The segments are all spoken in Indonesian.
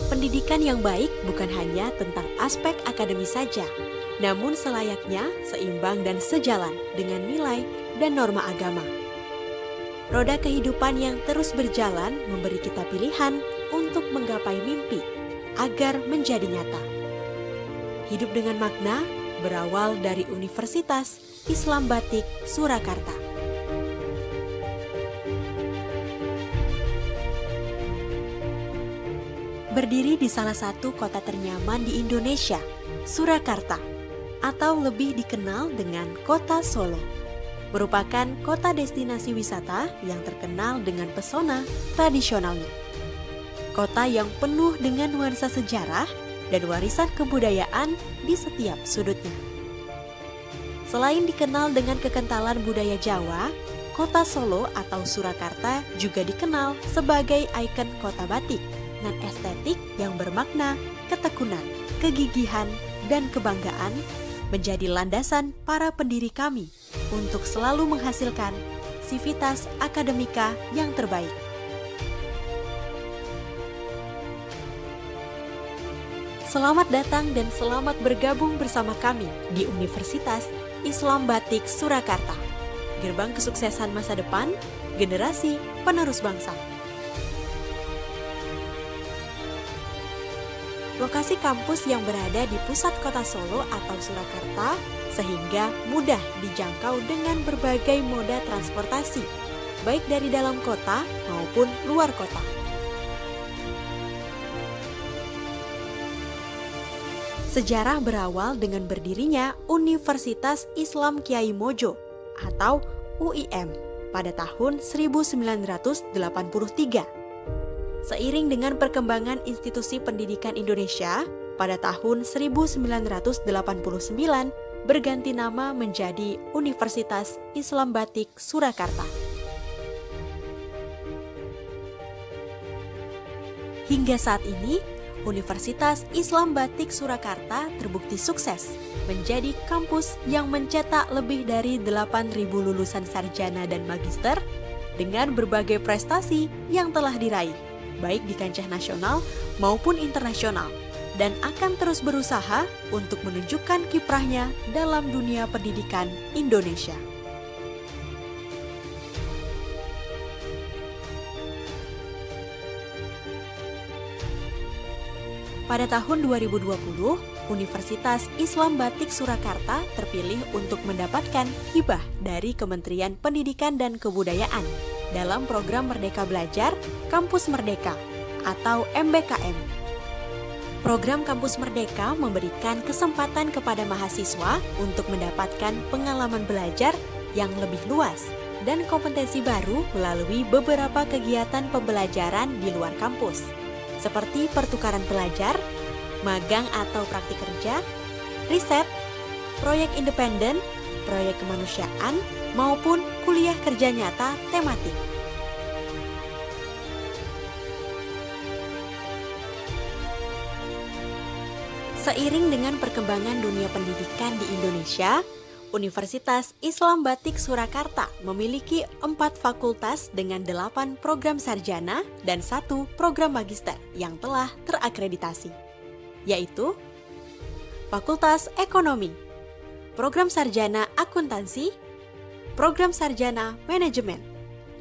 Pendidikan yang baik bukan hanya tentang aspek akademis saja, namun selayaknya seimbang dan sejalan dengan nilai dan norma agama. Roda kehidupan yang terus berjalan memberi kita pilihan untuk menggapai mimpi agar menjadi nyata. Hidup dengan makna berawal dari Universitas Islam Batik Surakarta. Berdiri di salah satu kota ternyaman di Indonesia, Surakarta, atau lebih dikenal dengan Kota Solo, merupakan kota destinasi wisata yang terkenal dengan pesona tradisionalnya. Kota yang penuh dengan nuansa sejarah dan warisan kebudayaan di setiap sudutnya. Selain dikenal dengan kekentalan budaya Jawa, Kota Solo atau Surakarta juga dikenal sebagai ikon kota batik dan estetik yang bermakna ketekunan, kegigihan, dan kebanggaan menjadi landasan para pendiri kami untuk selalu menghasilkan sivitas akademika yang terbaik. Selamat datang dan selamat bergabung bersama kami di Universitas Islam Batik Surakarta. Gerbang kesuksesan masa depan, generasi penerus bangsa. Lokasi kampus yang berada di pusat kota Solo atau Surakarta sehingga mudah dijangkau dengan berbagai moda transportasi, baik dari dalam kota maupun luar kota. Sejarah berawal dengan berdirinya Universitas Islam Kyai Mojo atau UIM pada tahun 1983. Seiring dengan perkembangan institusi pendidikan Indonesia, pada tahun 1989 berganti nama menjadi Universitas Islam Batik Surakarta. Hingga saat ini, Universitas Islam Batik Surakarta terbukti sukses menjadi kampus yang mencetak lebih dari 8.000 lulusan sarjana dan magister dengan berbagai prestasi yang telah diraih, baik di kancah nasional maupun internasional, dan akan terus berusaha untuk menunjukkan kiprahnya dalam dunia pendidikan Indonesia. Pada tahun 2020, Universitas Islam Batik Surakarta terpilih untuk mendapatkan hibah dari Kementerian Pendidikan dan Kebudayaan dalam program Merdeka Belajar Kampus Merdeka atau MBKM. Program Kampus Merdeka memberikan kesempatan kepada mahasiswa untuk mendapatkan pengalaman belajar yang lebih luas dan kompetensi baru melalui beberapa kegiatan pembelajaran di luar kampus, seperti pertukaran pelajar, magang atau praktik kerja, riset, proyek independen, proyek kemanusiaan, maupun kuliah kerja nyata tematik. Seiring dengan perkembangan dunia pendidikan di Indonesia, Universitas Islam Batik Surakarta memiliki 4 fakultas dengan 8 program sarjana dan 1 program magister yang telah terakreditasi, yaitu Fakultas Ekonomi, Program Sarjana Akuntansi, Program Sarjana Manajemen,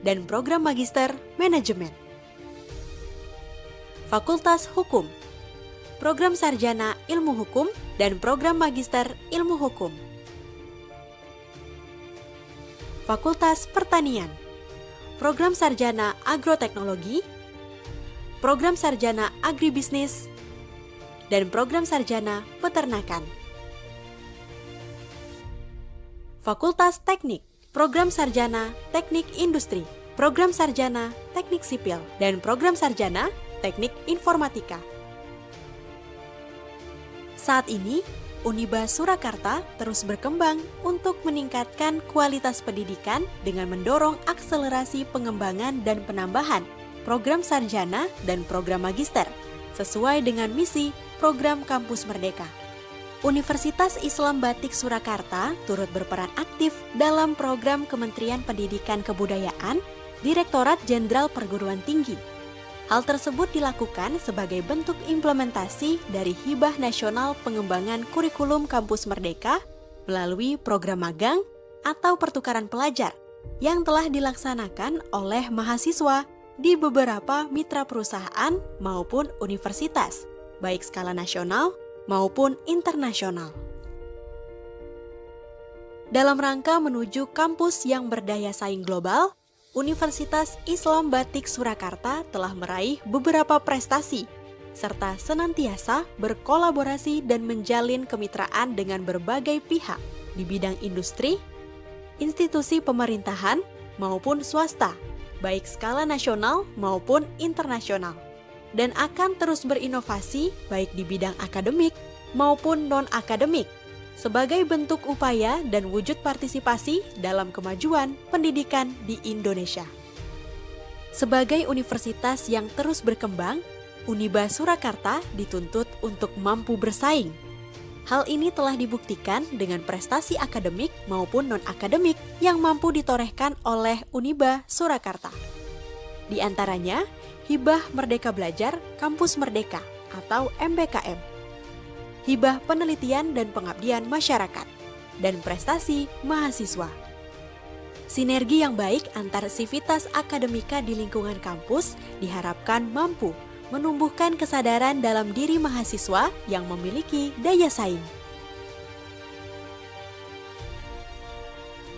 dan Program Magister Manajemen. Fakultas Hukum, Program Sarjana Ilmu Hukum, dan Program Magister Ilmu Hukum. Fakultas Pertanian, Program Sarjana Agroteknologi, Program Sarjana Agribisnis, dan Program Sarjana Peternakan. Fakultas Teknik, Program Sarjana Teknik Industri, Program Sarjana Teknik Sipil, dan Program Sarjana Teknik Informatika. Saat ini, Uniba Surakarta terus berkembang untuk meningkatkan kualitas pendidikan dengan mendorong akselerasi pengembangan dan penambahan program sarjana dan program magister sesuai dengan misi program Kampus Merdeka. Universitas Islam Batik Surakarta turut berperan aktif dalam program Kementerian Pendidikan Kebudayaan, Direktorat Jenderal Perguruan Tinggi, Hal tersebut dilakukan sebagai bentuk implementasi dari Hibah Nasional Pengembangan Kurikulum Kampus Merdeka melalui program magang atau pertukaran pelajar yang telah dilaksanakan oleh mahasiswa di beberapa mitra perusahaan maupun universitas, baik skala nasional maupun internasional. Dalam rangka menuju kampus yang berdaya saing global, Universitas Islam Batik Surakarta telah meraih beberapa prestasi, serta senantiasa berkolaborasi dan menjalin kemitraan dengan berbagai pihak di bidang industri, institusi pemerintahan, maupun swasta, baik skala nasional maupun internasional, dan akan terus berinovasi baik di bidang akademik maupun non-akademik, sebagai bentuk upaya dan wujud partisipasi dalam kemajuan pendidikan di Indonesia. Sebagai universitas yang terus berkembang, Uniba Surakarta dituntut untuk mampu bersaing. Hal ini telah dibuktikan dengan prestasi akademik maupun non-akademik yang mampu ditorehkan oleh Uniba Surakarta. Di antaranya, Hibah Merdeka Belajar Kampus Merdeka atau MBKM, Hibah Penelitian dan Pengabdian Masyarakat, dan prestasi mahasiswa. Sinergi yang baik antar sivitas akademika di lingkungan kampus diharapkan mampu menumbuhkan kesadaran dalam diri mahasiswa yang memiliki daya saing.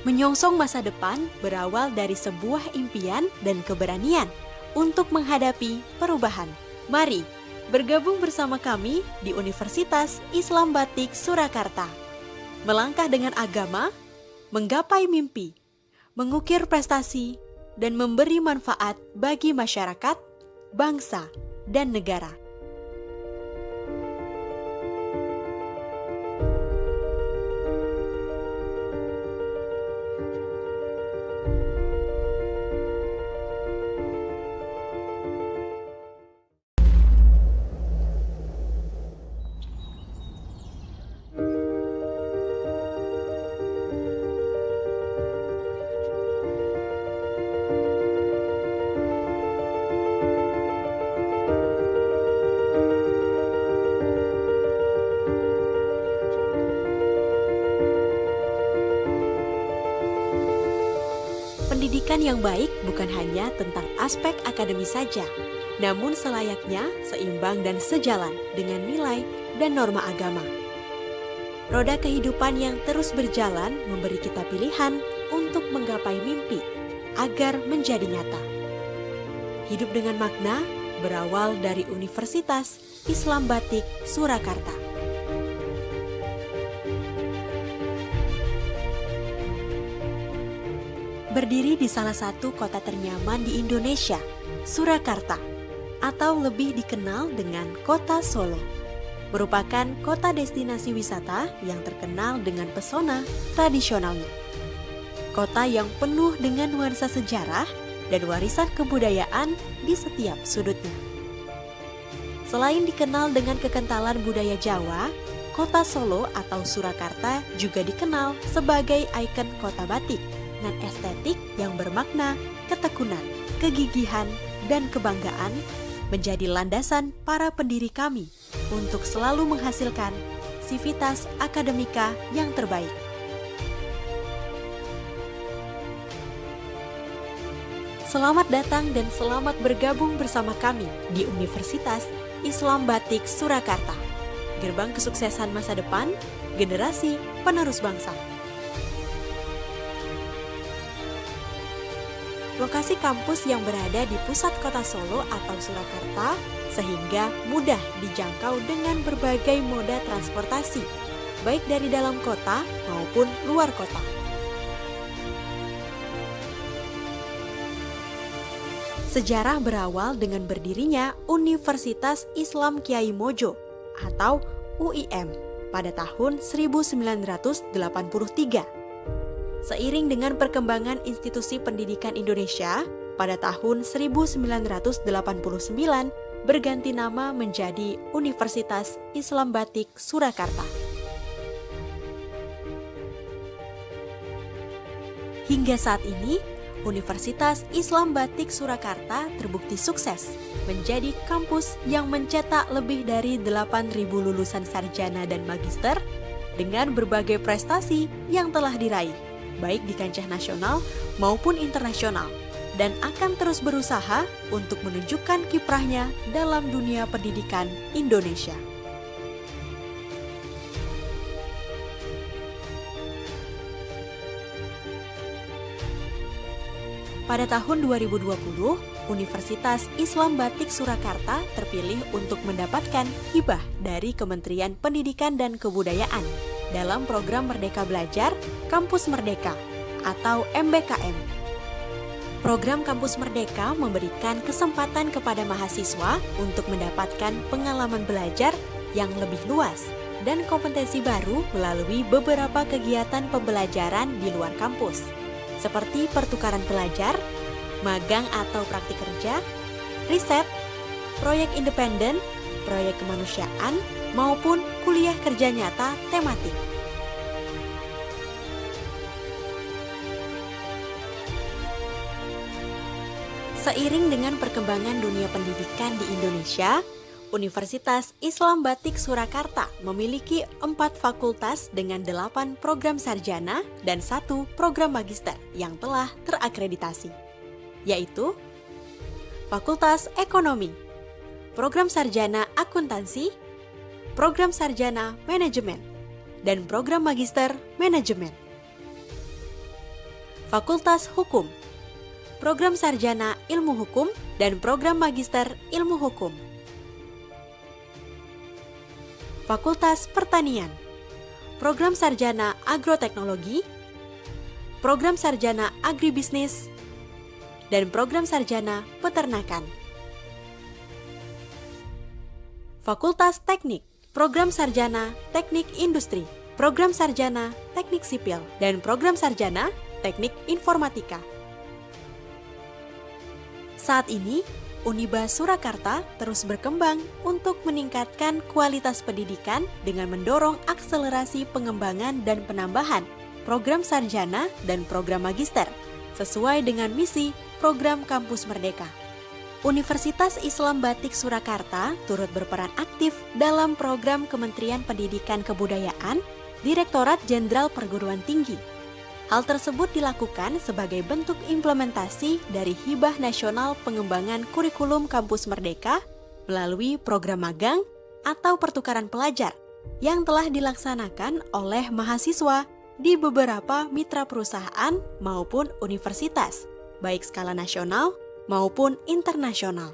Menyongsong masa depan berawal dari sebuah impian dan keberanian untuk menghadapi perubahan. Mari bergabung bersama kami di Universitas Islam Batik Surakarta. Melangkah dengan agama, menggapai mimpi, mengukir prestasi, dan memberi manfaat bagi masyarakat, bangsa, dan negara. Pendidikan yang baik bukan hanya tentang aspek akademis saja, namun selayaknya seimbang dan sejalan dengan nilai dan norma agama. Roda kehidupan yang terus berjalan memberi kita pilihan untuk menggapai mimpi agar menjadi nyata. Hidup dengan makna berawal dari Universitas Islam Batik Surakarta. Berdiri di salah satu kota ternyaman di Indonesia, Surakarta, atau lebih dikenal dengan Kota Solo, merupakan kota destinasi wisata yang terkenal dengan pesona tradisionalnya. Kota yang penuh dengan nuansa sejarah dan warisan kebudayaan di setiap sudutnya. Selain dikenal dengan kekentalan budaya Jawa, Kota Solo atau Surakarta juga dikenal sebagai ikon kota batik dan estetik yang bermakna ketekunan, kegigihan, dan kebanggaan menjadi landasan para pendiri kami untuk selalu menghasilkan sivitas akademika yang terbaik. Selamat datang dan selamat bergabung bersama kami di Universitas Islam Batik Surakarta. Gerbang kesuksesan masa depan, generasi penerus bangsa. Lokasi kampus yang berada di pusat kota Solo atau Surakarta sehingga mudah dijangkau dengan berbagai moda transportasi, baik dari dalam kota maupun luar kota. Sejarah berawal dengan berdirinya Universitas Islam Kiai Mojo atau UIM pada tahun 1983. Seiring dengan perkembangan institusi pendidikan Indonesia, pada tahun 1989 berganti nama menjadi Universitas Islam Batik Surakarta. Hingga saat ini, Universitas Islam Batik Surakarta terbukti sukses menjadi kampus yang mencetak lebih dari 8.000 lulusan sarjana dan magister dengan berbagai prestasi yang telah diraih, baik di kancah nasional maupun internasional, dan akan terus berusaha untuk menunjukkan kiprahnya dalam dunia pendidikan Indonesia. Pada tahun 2020, Universitas Islam Batik Surakarta terpilih untuk mendapatkan hibah dari Kementerian Pendidikan dan Kebudayaan dalam program Merdeka Belajar Kampus Merdeka atau MBKM. Program Kampus Merdeka memberikan kesempatan kepada mahasiswa untuk mendapatkan pengalaman belajar yang lebih luas dan kompetensi baru melalui beberapa kegiatan pembelajaran di luar kampus, seperti pertukaran pelajar, magang atau praktik kerja, riset, proyek independen, proyek kemanusiaan, maupun kuliah kerja nyata tematik. Seiring dengan perkembangan dunia pendidikan di Indonesia, Universitas Islam Batik Surakarta memiliki 4 fakultas dengan 8 program sarjana dan 1 program magister yang telah terakreditasi, yaitu Fakultas Ekonomi, Program Sarjana Akuntansi, Program Sarjana Manajemen, dan Program Magister Manajemen. Fakultas Hukum, Program Sarjana Ilmu Hukum, dan Program Magister Ilmu Hukum. Fakultas Pertanian, Program Sarjana Agroteknologi, Program Sarjana Agribisnis, dan Program Sarjana Peternakan. Fakultas Teknik, Program Sarjana Teknik Industri, Program Sarjana Teknik Sipil, dan Program Sarjana Teknik Informatika. Saat ini, Uniba Surakarta terus berkembang untuk meningkatkan kualitas pendidikan dengan mendorong akselerasi pengembangan dan penambahan program sarjana dan program magister sesuai dengan misi program Kampus Merdeka. Universitas Islam Batik Surakarta turut berperan aktif dalam program Kementerian Pendidikan Kebudayaan, Direktorat Jenderal Perguruan Tinggi. Hal tersebut dilakukan sebagai bentuk implementasi dari Hibah Nasional Pengembangan Kurikulum Kampus Merdeka melalui program magang atau pertukaran pelajar yang telah dilaksanakan oleh mahasiswa di beberapa mitra perusahaan maupun universitas, baik skala nasional maupun internasional.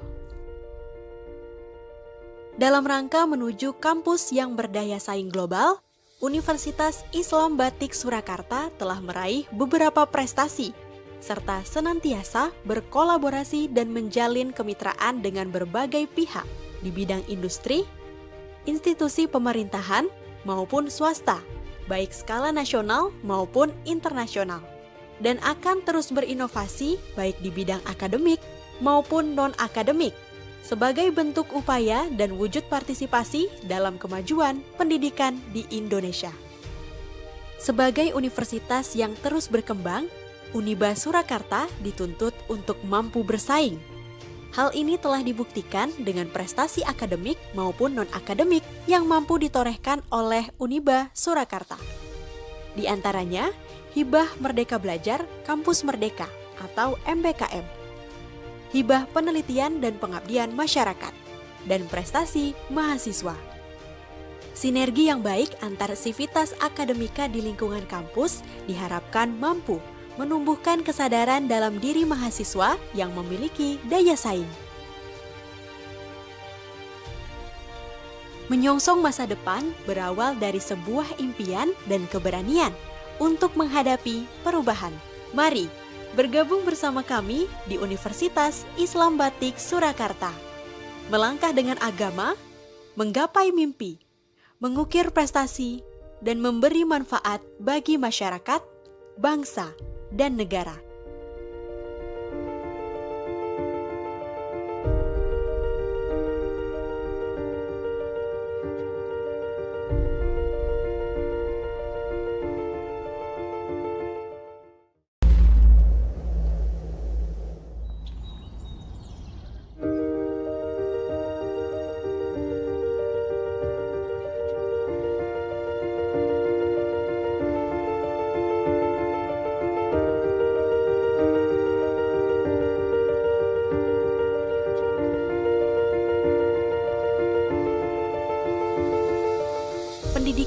Dalam rangka menuju kampus yang berdaya saing global, Universitas Islam Batik Surakarta telah meraih beberapa prestasi, serta senantiasa berkolaborasi dan menjalin kemitraan dengan berbagai pihak di bidang industri, institusi pemerintahan, maupun swasta, baik skala nasional maupun internasional, dan akan terus berinovasi baik di bidang akademik maupun non-akademik, sebagai bentuk upaya dan wujud partisipasi dalam kemajuan pendidikan di Indonesia. Sebagai universitas yang terus berkembang, Uniba Surakarta dituntut untuk mampu bersaing. Hal ini telah dibuktikan dengan prestasi akademik maupun non-akademik yang mampu ditorehkan oleh Uniba Surakarta. Di antaranya, Hibah Merdeka Belajar Kampus Merdeka atau MBKM, Hibah Penelitian dan Pengabdian Masyarakat, dan prestasi mahasiswa. Sinergi yang baik antar sivitas akademika di lingkungan kampus diharapkan mampu menumbuhkan kesadaran dalam diri mahasiswa yang memiliki daya saing. Menyongsong masa depan berawal dari sebuah impian dan keberanian untuk menghadapi perubahan. Mari bergabung bersama kami di Universitas Islam Batik Surakarta. Melangkah dengan agama, menggapai mimpi, mengukir prestasi, dan memberi manfaat bagi masyarakat, bangsa, dan negara.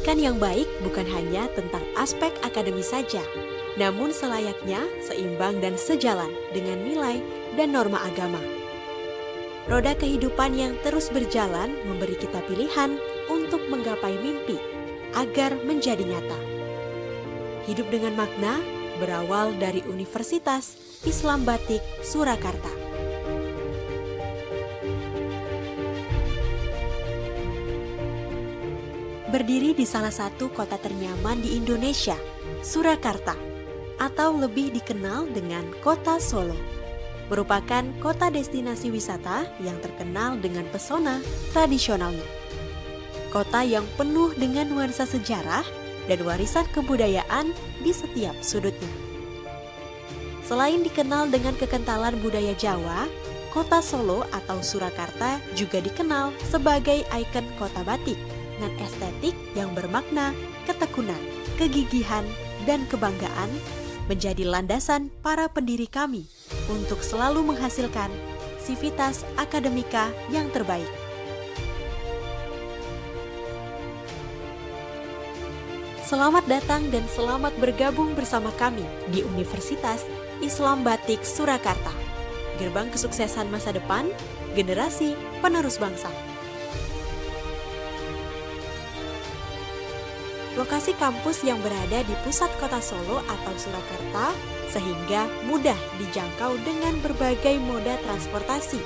Pendidikan yang baik bukan hanya tentang aspek akademis saja, namun selayaknya seimbang dan sejalan dengan nilai dan norma agama. Roda kehidupan yang terus berjalan memberi kita pilihan untuk menggapai mimpi agar menjadi nyata. Hidup dengan makna berawal dari Universitas Islam Batik Surakarta. Berdiri di salah satu kota ternyaman di Indonesia, Surakarta, atau lebih dikenal dengan Kota Solo, merupakan kota destinasi wisata yang terkenal dengan pesona tradisionalnya. Kota yang penuh dengan nuansa sejarah dan warisan kebudayaan di setiap sudutnya. Selain dikenal dengan kekentalan budaya Jawa, Kota Solo atau Surakarta juga dikenal sebagai ikon kota batik dan estetik yang bermakna ketekunan, kegigihan, dan kebanggaan menjadi landasan para pendiri kami untuk selalu menghasilkan sivitas akademika yang terbaik. Selamat datang dan selamat bergabung bersama kami di Universitas Islam Batik Surakarta. Gerbang kesuksesan masa depan, generasi penerus bangsa. Lokasi kampus yang berada di pusat kota Solo atau Surakarta sehingga mudah dijangkau dengan berbagai moda transportasi,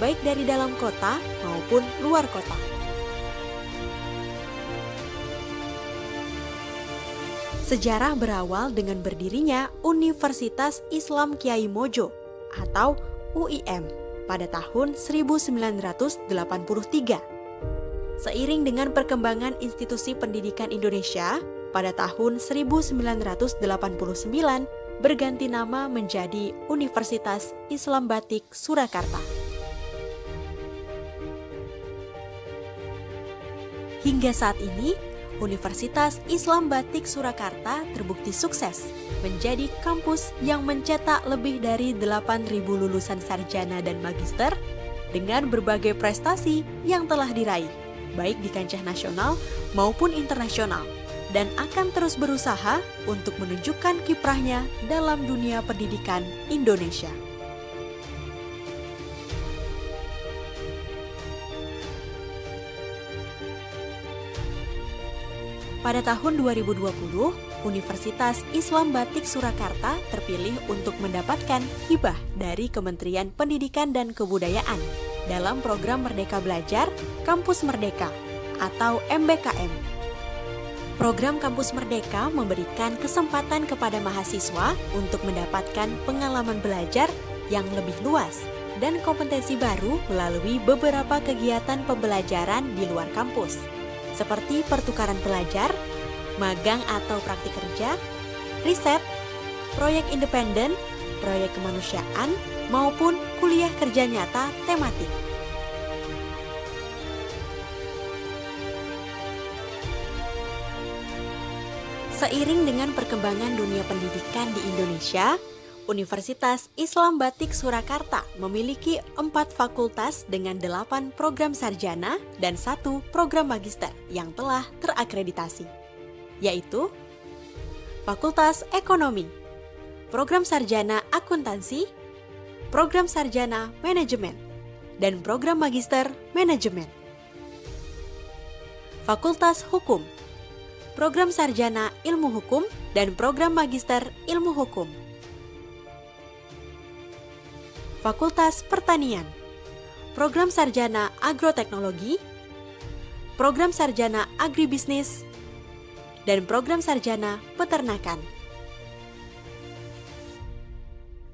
baik dari dalam kota maupun luar kota. Sejarah berawal dengan berdirinya Universitas Islam Kiai Mojo atau UIM pada tahun 1983. Seiring dengan perkembangan institusi pendidikan Indonesia, pada tahun 1989 berganti nama menjadi Universitas Islam Batik Surakarta. Hingga saat ini, Universitas Islam Batik Surakarta terbukti sukses menjadi kampus yang mencetak lebih dari 8.000 lulusan sarjana dan magister dengan berbagai prestasi yang telah diraih, baik di kancah nasional maupun internasional, dan akan terus berusaha untuk menunjukkan kiprahnya dalam dunia pendidikan Indonesia. Pada tahun 2020, Universitas Islam Batik Surakarta terpilih untuk mendapatkan hibah dari Kementerian Pendidikan dan Kebudayaan dalam program Merdeka Belajar Kampus Merdeka atau MBKM. Program Kampus Merdeka memberikan kesempatan kepada mahasiswa untuk mendapatkan pengalaman belajar yang lebih luas dan kompetensi baru melalui beberapa kegiatan pembelajaran di luar kampus, seperti pertukaran pelajar, magang atau praktik kerja, riset, proyek independen, proyek kemanusiaan, maupun kuliah kerja nyata tematik. Seiring dengan perkembangan dunia pendidikan di Indonesia, Universitas Islam Batik Surakarta memiliki 4 fakultas dengan 8 program sarjana dan 1 program magister yang telah terakreditasi, yaitu Fakultas Ekonomi, Program Sarjana Akuntansi, Program Sarjana Manajemen, dan Program Magister Manajemen. Fakultas Hukum, Program Sarjana Ilmu Hukum, dan Program Magister Ilmu Hukum. Fakultas Pertanian, Program Sarjana Agroteknologi, Program Sarjana Agribisnis, dan Program Sarjana Peternakan.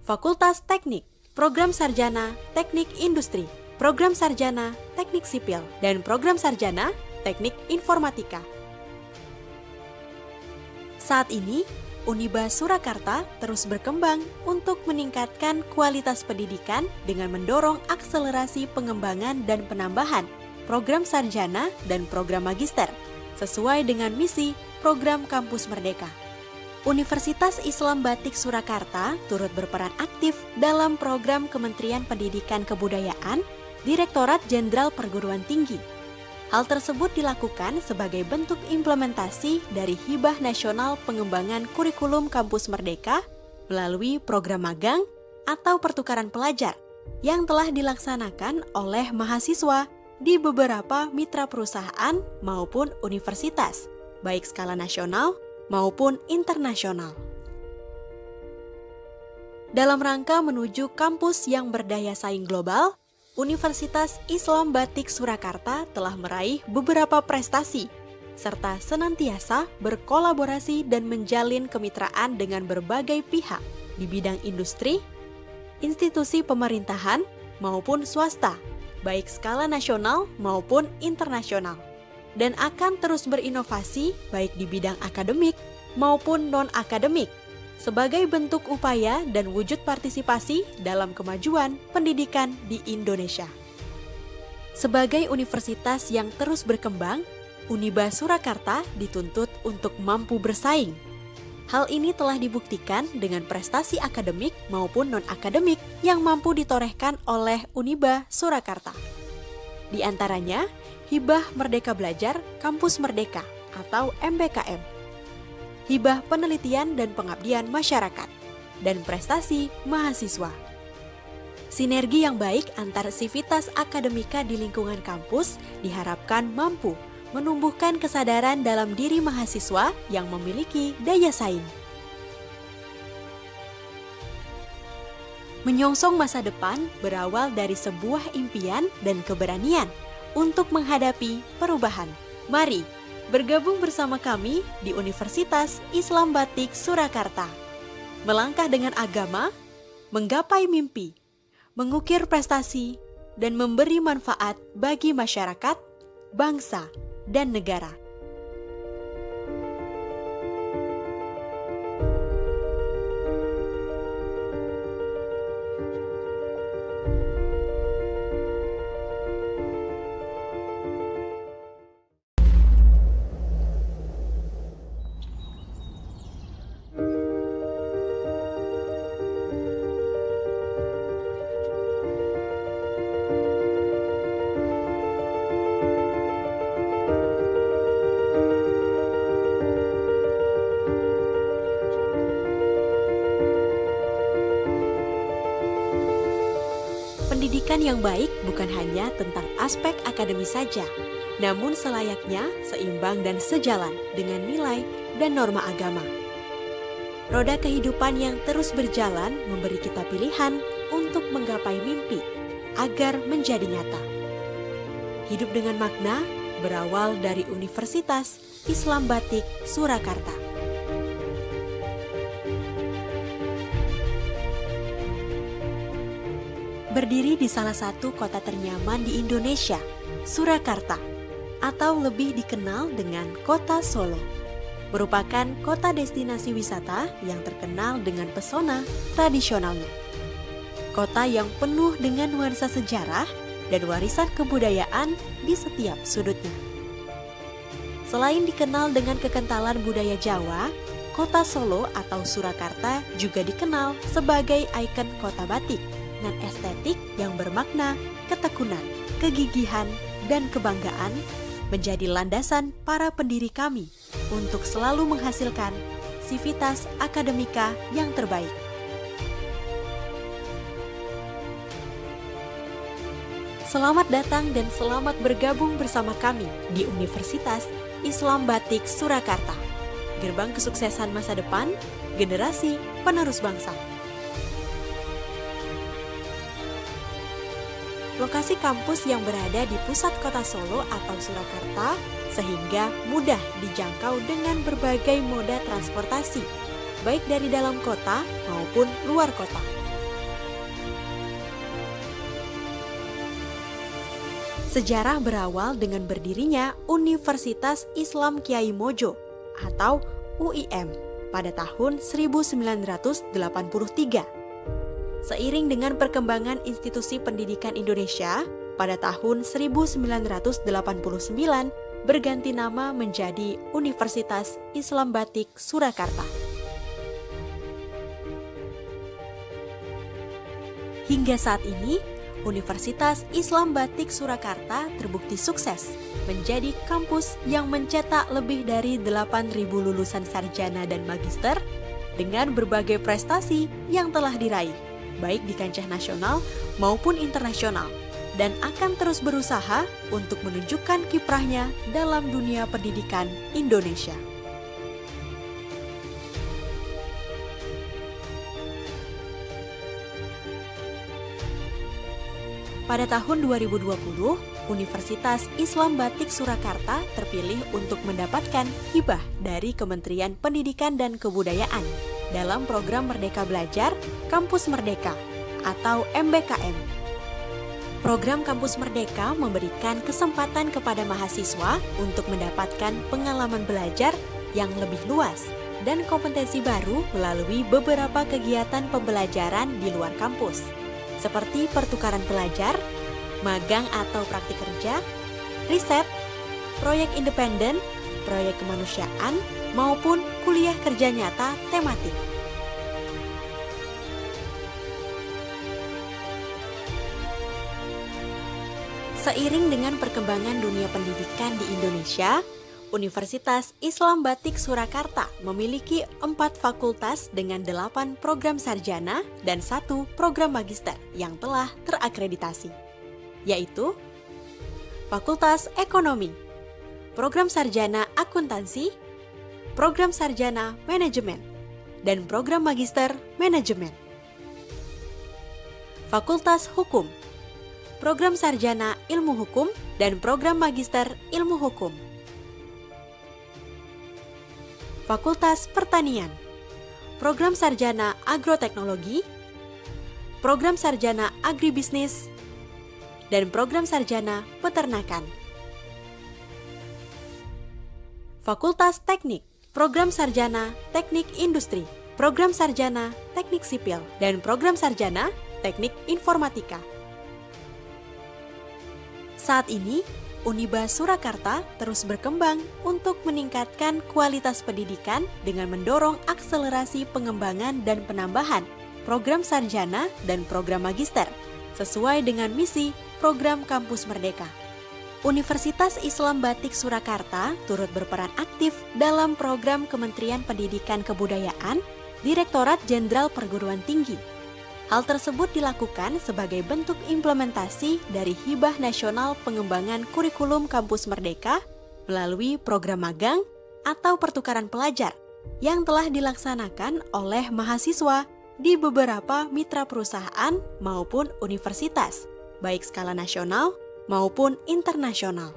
Fakultas Teknik, Program Sarjana Teknik Industri, Program Sarjana Teknik Sipil, dan Program Sarjana Teknik Informatika. Saat ini, Uniba Surakarta terus berkembang untuk meningkatkan kualitas pendidikan dengan mendorong akselerasi pengembangan dan penambahan program sarjana dan program magister sesuai dengan misi program Kampus Merdeka. Universitas Islam Batik Surakarta turut berperan aktif dalam program Kementerian Pendidikan Kebudayaan, Direktorat Jenderal Perguruan Tinggi, Hal tersebut dilakukan sebagai bentuk implementasi dari Hibah Nasional Pengembangan Kurikulum Kampus Merdeka melalui program magang atau pertukaran pelajar yang telah dilaksanakan oleh mahasiswa di beberapa mitra perusahaan maupun universitas, baik skala nasional maupun internasional. Dalam rangka menuju kampus yang berdaya saing global, Universitas Islam Batik Surakarta telah meraih beberapa prestasi, serta senantiasa berkolaborasi dan menjalin kemitraan dengan berbagai pihak di bidang industri, institusi pemerintahan, maupun swasta, baik skala nasional maupun internasional, dan akan terus berinovasi baik di bidang akademik maupun non-akademik, sebagai bentuk upaya dan wujud partisipasi dalam kemajuan pendidikan di Indonesia. Sebagai universitas yang terus berkembang, Uniba Surakarta dituntut untuk mampu bersaing. Hal ini telah dibuktikan dengan prestasi akademik maupun non-akademik yang mampu ditorehkan oleh Uniba Surakarta. Di antaranya, Hibah Merdeka Belajar Kampus Merdeka atau MBKM, Hibah Penelitian dan Pengabdian Masyarakat, dan prestasi mahasiswa. Sinergi yang baik antar sivitas akademika di lingkungan kampus diharapkan mampu menumbuhkan kesadaran dalam diri mahasiswa yang memiliki daya saing. Menyongsong masa depan berawal dari sebuah impian dan keberanian untuk menghadapi perubahan. Mari bergabung bersama kami di Universitas Islam Batik Surakarta. Melangkah dengan agama, menggapai mimpi, mengukir prestasi, dan memberi manfaat bagi masyarakat, bangsa, dan negara. Pendidikan yang baik bukan hanya tentang aspek akademis saja, namun selayaknya seimbang dan sejalan dengan nilai dan norma agama. Roda kehidupan yang terus berjalan memberi kita pilihan untuk menggapai mimpi agar menjadi nyata. Hidup dengan makna berawal dari Universitas Islam Batik Surakarta. Berdiri di salah satu kota ternyaman di Indonesia, Surakarta, atau lebih dikenal dengan Kota Solo, merupakan kota destinasi wisata yang terkenal dengan pesona tradisionalnya. Kota yang penuh dengan nuansa sejarah dan warisan kebudayaan di setiap sudutnya. Selain dikenal dengan kekentalan budaya Jawa, Kota Solo atau Surakarta juga dikenal sebagai ikon kota batik dan estetik yang bermakna ketekunan, kegigihan, dan kebanggaan menjadi landasan para pendiri kami untuk selalu menghasilkan sivitas akademika yang terbaik. Selamat datang dan selamat bergabung bersama kami di Universitas Islam Batik Surakarta. Gerbang kesuksesan masa depan, generasi penerus bangsa. Lokasi kampus yang berada di pusat kota Solo atau Surakarta sehingga mudah dijangkau dengan berbagai moda transportasi, baik dari dalam kota maupun luar kota. Sejarah berawal dengan berdirinya Universitas Islam Kiai Mojo atau UIM pada tahun 1983. Seiring dengan perkembangan institusi pendidikan Indonesia, pada tahun 1989 berganti nama menjadi Universitas Islam Batik Surakarta. Hingga saat ini, Universitas Islam Batik Surakarta terbukti sukses menjadi kampus yang mencetak lebih dari 8.000 lulusan sarjana dan magister dengan berbagai prestasi yang telah diraih, baik di kancah nasional maupun internasional, dan akan terus berusaha untuk menunjukkan kiprahnya dalam dunia pendidikan Indonesia. Pada tahun 2020, Universitas Islam Batik Surakarta terpilih untuk mendapatkan hibah dari Kementerian Pendidikan dan Kebudayaan dalam program Merdeka Belajar Kampus Merdeka atau MBKM. Program Kampus Merdeka memberikan kesempatan kepada mahasiswa untuk mendapatkan pengalaman belajar yang lebih luas dan kompetensi baru melalui beberapa kegiatan pembelajaran di luar kampus, seperti pertukaran pelajar, magang atau praktik kerja, riset, proyek independen, proyek kemanusiaan, maupun kuliah kerja nyata tematik. Seiring dengan perkembangan dunia pendidikan di Indonesia, Universitas Islam Batik Surakarta memiliki 4 fakultas dengan 8 program sarjana dan 1 program magister yang telah terakreditasi, yaitu Fakultas Ekonomi, Program Sarjana Akuntansi, Program Sarjana Manajemen, dan Program Magister Manajemen. Fakultas Hukum, Program Sarjana Ilmu Hukum, dan Program Magister Ilmu Hukum. Fakultas Pertanian, Program Sarjana Agroteknologi, Program Sarjana Agribisnis, dan Program Sarjana Peternakan. Fakultas Teknik, Program Sarjana Teknik Industri, Program Sarjana Teknik Sipil, dan Program Sarjana Teknik Informatika. Saat ini, Uniba Surakarta terus berkembang untuk meningkatkan kualitas pendidikan dengan mendorong akselerasi pengembangan dan penambahan program sarjana dan program magister sesuai dengan misi program Kampus Merdeka. Universitas Islam Batik Surakarta turut berperan aktif dalam program Kementerian Pendidikan Kebudayaan, Direktorat Jenderal Perguruan Tinggi. Hal tersebut dilakukan sebagai bentuk implementasi dari Hibah Nasional Pengembangan Kurikulum Kampus Merdeka melalui program magang atau pertukaran pelajar yang telah dilaksanakan oleh mahasiswa di beberapa mitra perusahaan maupun universitas, baik skala nasional maupun internasional.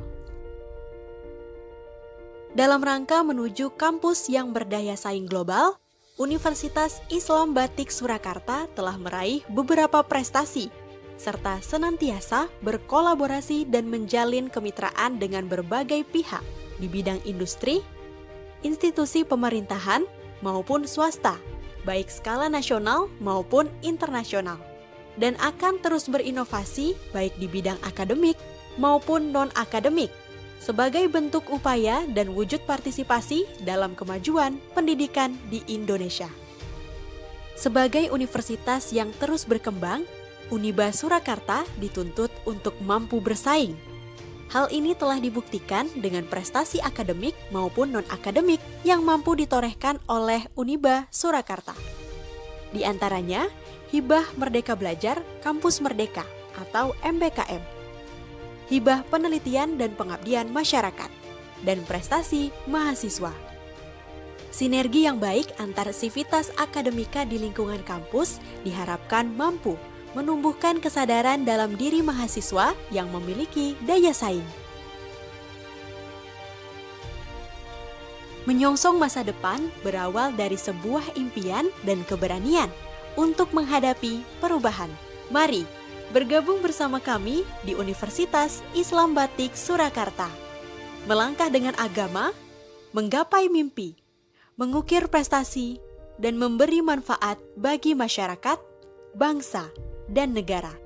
Dalam rangka menuju kampus yang berdaya saing global, Universitas Islam Batik Surakarta telah meraih beberapa prestasi, serta senantiasa berkolaborasi dan menjalin kemitraan dengan berbagai pihak di bidang industri, institusi pemerintahan, maupun swasta, baik skala nasional maupun internasional, dan akan terus berinovasi baik di bidang akademik maupun non-akademik, sebagai bentuk upaya dan wujud partisipasi dalam kemajuan pendidikan di Indonesia. Sebagai universitas yang terus berkembang, Uniba Surakarta dituntut untuk mampu bersaing. Hal ini telah dibuktikan dengan prestasi akademik maupun non-akademik yang mampu ditorehkan oleh Uniba Surakarta. Di antaranya, Hibah Merdeka Belajar Kampus Merdeka atau MBKM, Hibah Penelitian dan Pengabdian Masyarakat, dan prestasi mahasiswa. Sinergi yang baik antar sivitas akademika di lingkungan kampus diharapkan mampu menumbuhkan kesadaran dalam diri mahasiswa yang memiliki daya saing. Menyongsong masa depan berawal dari sebuah impian dan keberanian untuk menghadapi perubahan. Mari bergabung bersama kami di Universitas Islam Batik Surakarta. Melangkah dengan agama, menggapai mimpi, mengukir prestasi, dan memberi manfaat bagi masyarakat, bangsa, dan negara.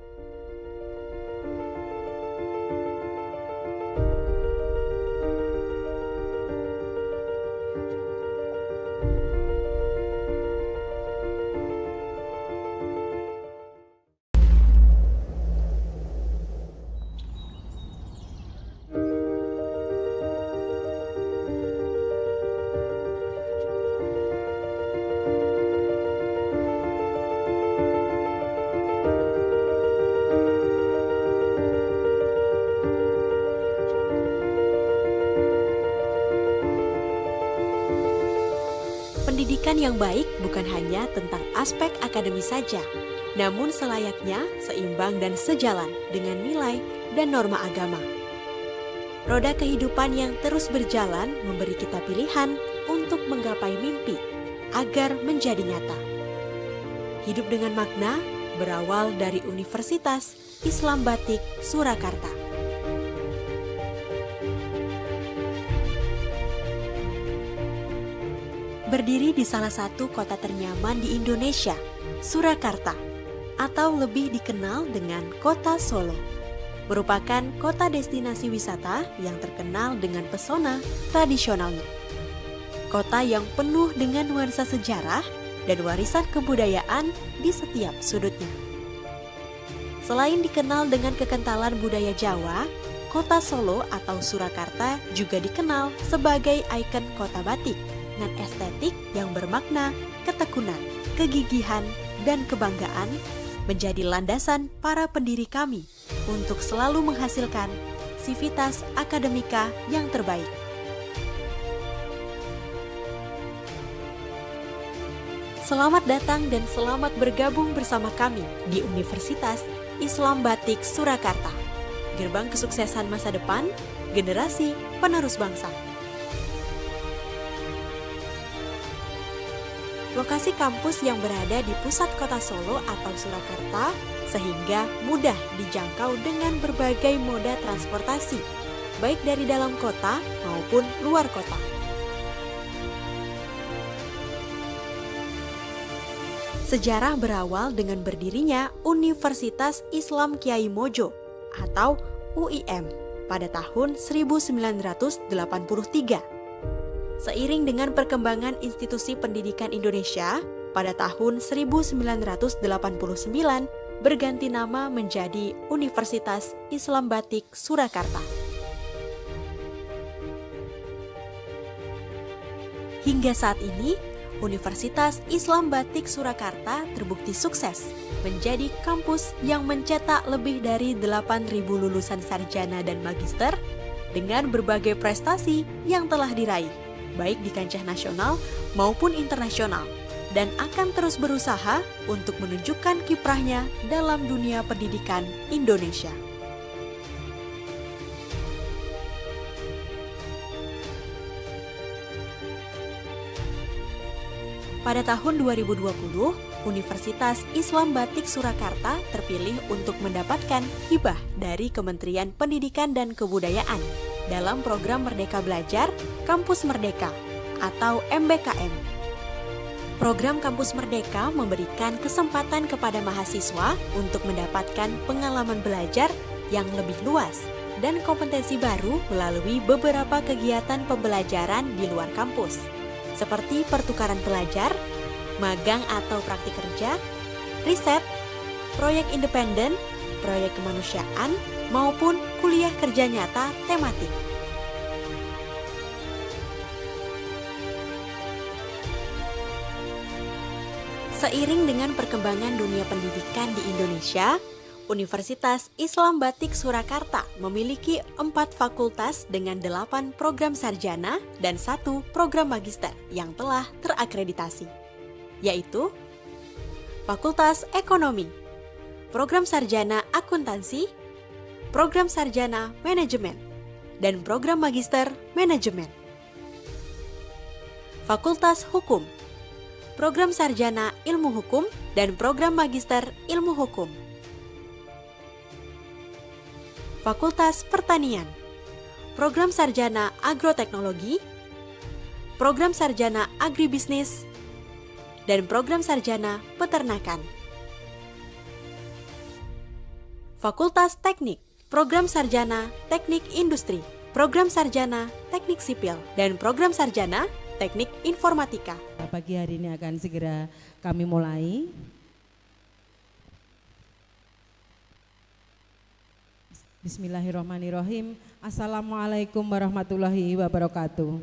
Pendidikan yang baik bukan hanya tentang aspek akademis saja, namun selayaknya seimbang dan sejalan dengan nilai dan norma agama. Roda kehidupan yang terus berjalan memberi kita pilihan untuk menggapai mimpi agar menjadi nyata. Hidup dengan makna berawal dari Universitas Islam Batik Surakarta. Berdiri di salah satu kota ternyaman di Indonesia, Surakarta, atau lebih dikenal dengan Kota Solo, merupakan kota destinasi wisata yang terkenal dengan pesona tradisionalnya. Kota yang penuh dengan nuansa sejarah dan warisan kebudayaan di setiap sudutnya. Selain dikenal dengan kekentalan budaya Jawa, Kota Solo atau Surakarta juga dikenal sebagai ikon kota batik dan estetik yang bermakna ketekunan, kegigihan, dan kebanggaan menjadi landasan para pendiri kami untuk selalu menghasilkan sivitas akademika yang terbaik. Selamat datang dan selamat bergabung bersama kami di Universitas Islam Batik Surakarta, gerbang kesuksesan masa depan, generasi penerus bangsa. Lokasi kampus yang berada di pusat kota Solo atau Surakarta sehingga mudah dijangkau dengan berbagai moda transportasi, baik dari dalam kota maupun luar kota. Sejarah berawal dengan berdirinya Universitas Islam Kiai Mojo atau UIM pada tahun 1983. Seiring dengan perkembangan institusi pendidikan Indonesia, pada tahun 1989 berganti nama menjadi Universitas Islam Batik Surakarta. Hingga saat ini, Universitas Islam Batik Surakarta terbukti sukses menjadi kampus yang mencetak lebih dari 8.000 lulusan sarjana dan magister dengan berbagai prestasi yang telah diraih, baik di kancah nasional maupun internasional, dan akan terus berusaha untuk menunjukkan kiprahnya dalam dunia pendidikan Indonesia. Pada tahun 2020, Universitas Islam Batik Surakarta terpilih untuk mendapatkan hibah dari Kementerian Pendidikan dan Kebudayaan dalam program Merdeka Belajar Kampus Merdeka atau MBKM. Program Kampus Merdeka memberikan kesempatan kepada mahasiswa untuk mendapatkan pengalaman belajar yang lebih luas dan kompetensi baru melalui beberapa kegiatan pembelajaran di luar kampus, seperti pertukaran pelajar, magang atau praktik kerja, riset, proyek independen, proyek kemanusiaan, maupun kuliah kerja nyata tematik. Seiring dengan perkembangan dunia pendidikan di Indonesia, Universitas Islam Batik Surakarta memiliki 4 fakultas dengan 8 program sarjana dan 1 program magister yang telah terakreditasi, yaitu Fakultas Ekonomi, Program Sarjana Akuntansi, Program Sarjana Manajemen, dan Program Magister Manajemen. Fakultas Hukum, Program Sarjana Ilmu Hukum, dan Program Magister Ilmu Hukum. Fakultas Pertanian, Program Sarjana Agroteknologi, Program Sarjana Agribisnis, dan Program Sarjana Peternakan. Fakultas Teknik, Program Sarjana Teknik Industri, Program Sarjana Teknik Sipil, dan Program Sarjana Teknik Informatika. Pagi hari ini akan segera kami mulai. Bismillahirrahmanirrahim. Assalamualaikum warahmatullahi wabarakatuh.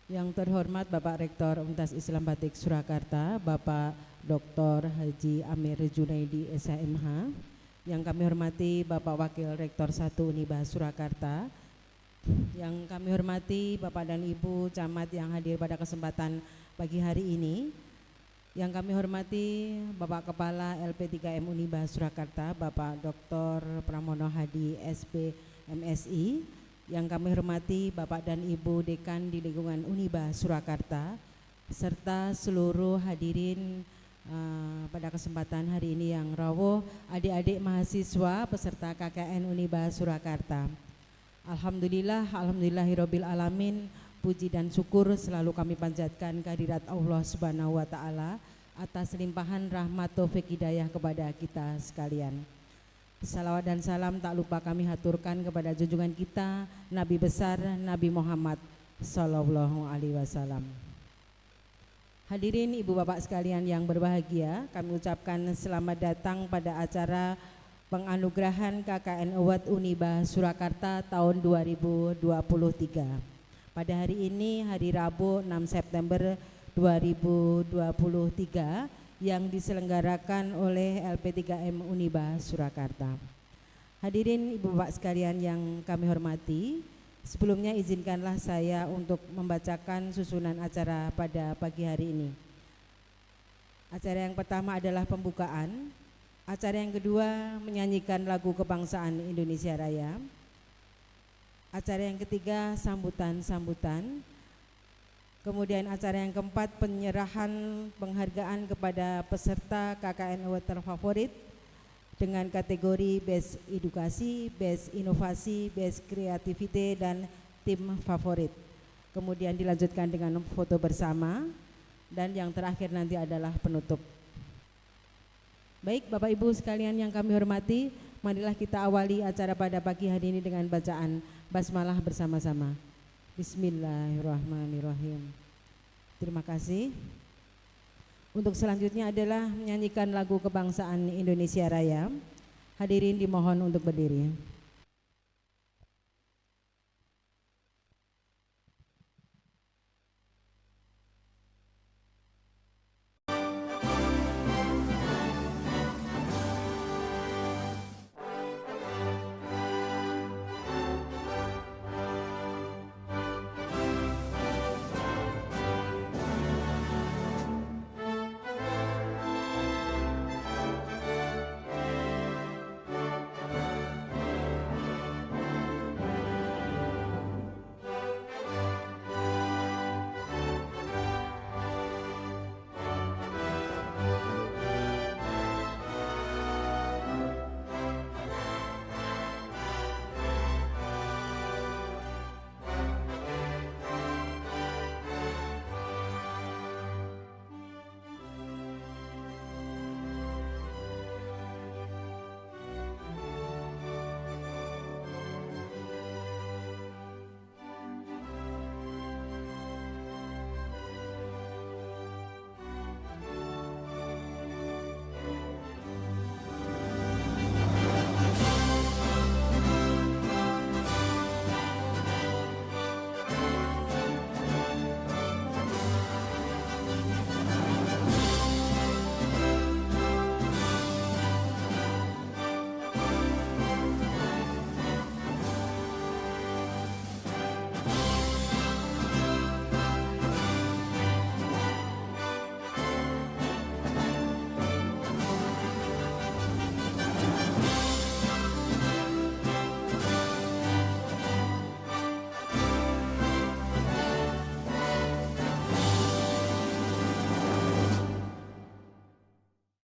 Yang terhormat Bapak Rektor Universitas Islam Batik Surakarta, Bapak Dr. Haji Amir Junaidi SHMH. Yang kami hormati Bapak Wakil Rektor 1 Unibah Surakarta, Yang kami hormati Bapak dan Ibu Camat yang hadir pada kesempatan pagi hari ini. Yang kami hormati Bapak Kepala LP3M Uniba Surakarta, Bapak Dr. Pramono Hadi SP MSI. Yang kami hormati Bapak dan Ibu Dekan di lingkungan Uniba Surakarta, serta seluruh hadirin pada kesempatan hari ini yang rawuh, adik-adik mahasiswa peserta KKN Uniba Surakarta. Alhamdulillahirabbil alamin, puji dan syukur selalu kami panjatkan kehadirat Allah Subhanahu wa taala atas limpahan rahmat taufik hidayah kepada kita sekalian. Salawat dan salam tak lupa kami haturkan kepada junjungan kita Nabi besar Nabi Muhammad sallallahu alaihi wasallam. Hadirin ibu bapak sekalian yang berbahagia, kami ucapkan selamat datang pada acara penganugerahan KKN Award Uniba Surakarta tahun 2023. Pada hari ini, hari Rabu 6 September 2023 yang diselenggarakan oleh LP3M Uniba Surakarta. Hadirin ibu bapak sekalian yang kami hormati, sebelumnya izinkanlah saya untuk membacakan susunan acara pada pagi hari ini. Acara yang pertama adalah pembukaan. Acara yang kedua menyanyikan lagu kebangsaan Indonesia Raya. Acara yang ketiga sambutan-sambutan. Kemudian acara yang keempat penyerahan penghargaan kepada peserta KKN Award terfavorit dengan kategori Best Edukasi, Best Inovasi, Best Creativity dan Tim Favorit. Kemudian dilanjutkan dengan foto bersama dan yang terakhir nanti adalah penutup. Baik Bapak Ibu sekalian yang kami hormati, marilah kita awali acara pada pagi hari ini dengan bacaan basmalah bersama-sama. Bismillahirrahmanirrahim. Terima kasih. Untuk selanjutnya adalah menyanyikan lagu kebangsaan Indonesia Raya. Hadirin dimohon untuk berdiri.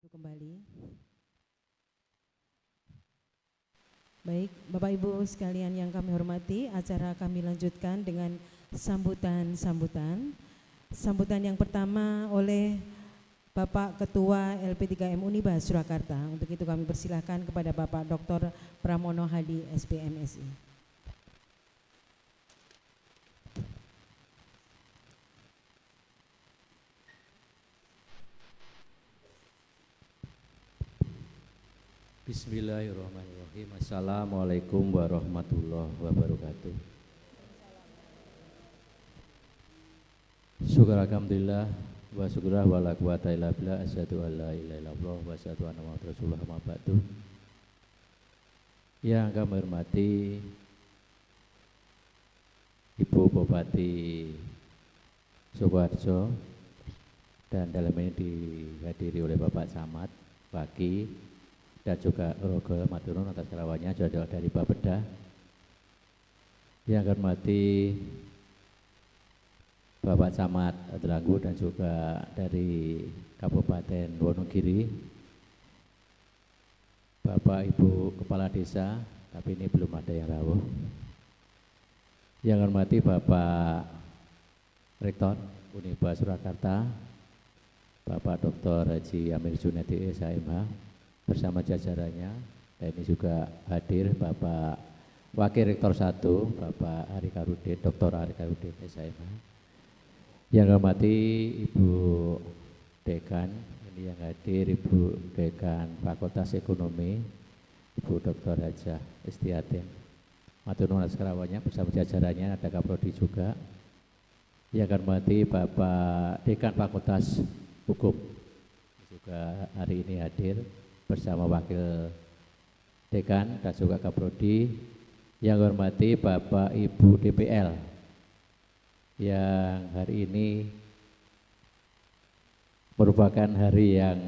Kembali. Baik, Bapak Ibu sekalian yang kami hormati, acara kami lanjutkan dengan sambutan-sambutan. Sambutan yang pertama oleh Bapak Ketua LP3M Uniba Surakarta. Untuk itu kami persilahkan kepada Bapak Dr. Pramono Hadi SPMSI. Bismillahirrahmanirrahim. Assalamualaikum warahmatullahi wabarakatuh. Syukur alhamdulillah wa syukurah wa la quwata illa billah, asyhadu an la ilaha illallah wa asyhadu anna muhammadar rasulullah ma ba'du. Yang kami hormati Ibu Bupati Sukoharjo, dan dalam ini dihadiri oleh Bapak Camat, Waki, dan juga Rogel Maturun atas kerawannya juga dari Bapeda. Yang kami hormati Bapak Camat Dranggu dan juga dari Kabupaten Wonogiri, Bapak Ibu Kepala Desa, tapi ini belum ada yang rawuh. Yang kami hormati Bapak Rektor Uniba Surakarta, Bapak Dr. Haji Amir Junaidi SHMH bersama jajarannya, dan ini juga hadir Bapak Wakil Rektor 1, Bapak Ari Karudin, Dr. Ari Karudin SHMH. Yang kami hormati Ibu Dekan, ini yang hadir Ibu Dekan Fakultas Ekonomi, Ibu Dr. Hajah Istiatin. Matur nuwun atas kerawannya bersama jajarannya, ada Kaprodi juga. Yang kami hormati Bapak Dekan Fakultas Hukum, juga hari ini hadir bersama Wakil Dekan dan juga Kaprodi. Yang kami hormati Bapak Ibu DPL yang hari ini merupakan hari yang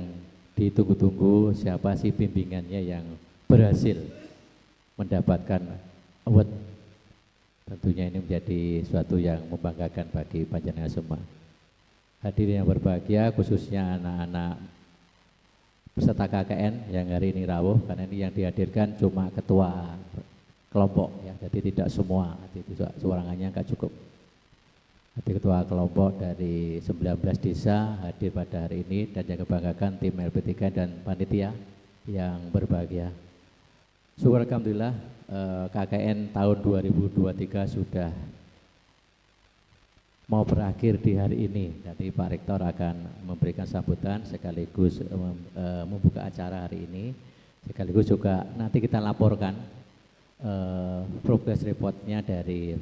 ditunggu-tunggu, siapa sih bimbingannya yang berhasil mendapatkan award. Tentunya ini menjadi suatu yang membanggakan bagi panjenengan semua. Hadirin yang berbahagia, khususnya anak-anak peserta KKN yang hari ini rawuh, karena ini yang dihadirkan cuma ketua kelompok ya, jadi tidak semua, jadi suarangannya enggak cukup. Jadi ketua kelompok dari 19 desa hadir pada hari ini, dan yang kebanggakan tim LP3 dan panitia yang berbahagia. Syukur alhamdulillah KKN tahun 2023 sudah mau berakhir di hari ini. Nanti Pak Rektor akan memberikan sambutan sekaligus membuka acara hari ini. Sekaligus juga nanti kita laporkan progress reportnya dari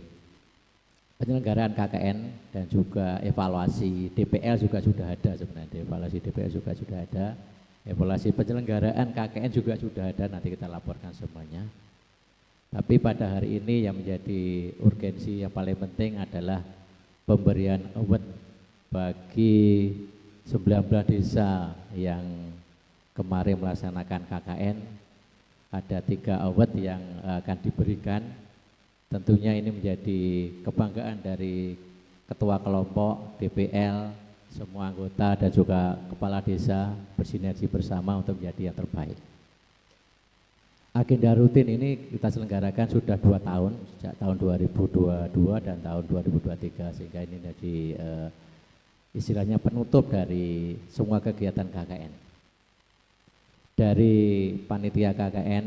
penyelenggaraan KKN, dan juga evaluasi DPL juga sudah ada sebenarnya. Evaluasi DPL juga sudah ada. Evaluasi penyelenggaraan KKN juga sudah ada, nanti kita laporkan semuanya. Tapi pada hari ini yang menjadi urgensi yang paling penting adalah pemberian award bagi 19 desa yang kemarin melaksanakan KKN. Ada 3 award yang akan diberikan. Tentunya ini menjadi kebanggaan dari ketua kelompok, DPL, semua anggota dan juga kepala desa bersinergi bersama untuk menjadi yang terbaik. Agenda rutin ini kita selenggarakan sudah 2 tahun, sejak tahun 2022 dan tahun 2023, sehingga ini jadi istilahnya penutup dari semua kegiatan KKN. Dari panitia KKN,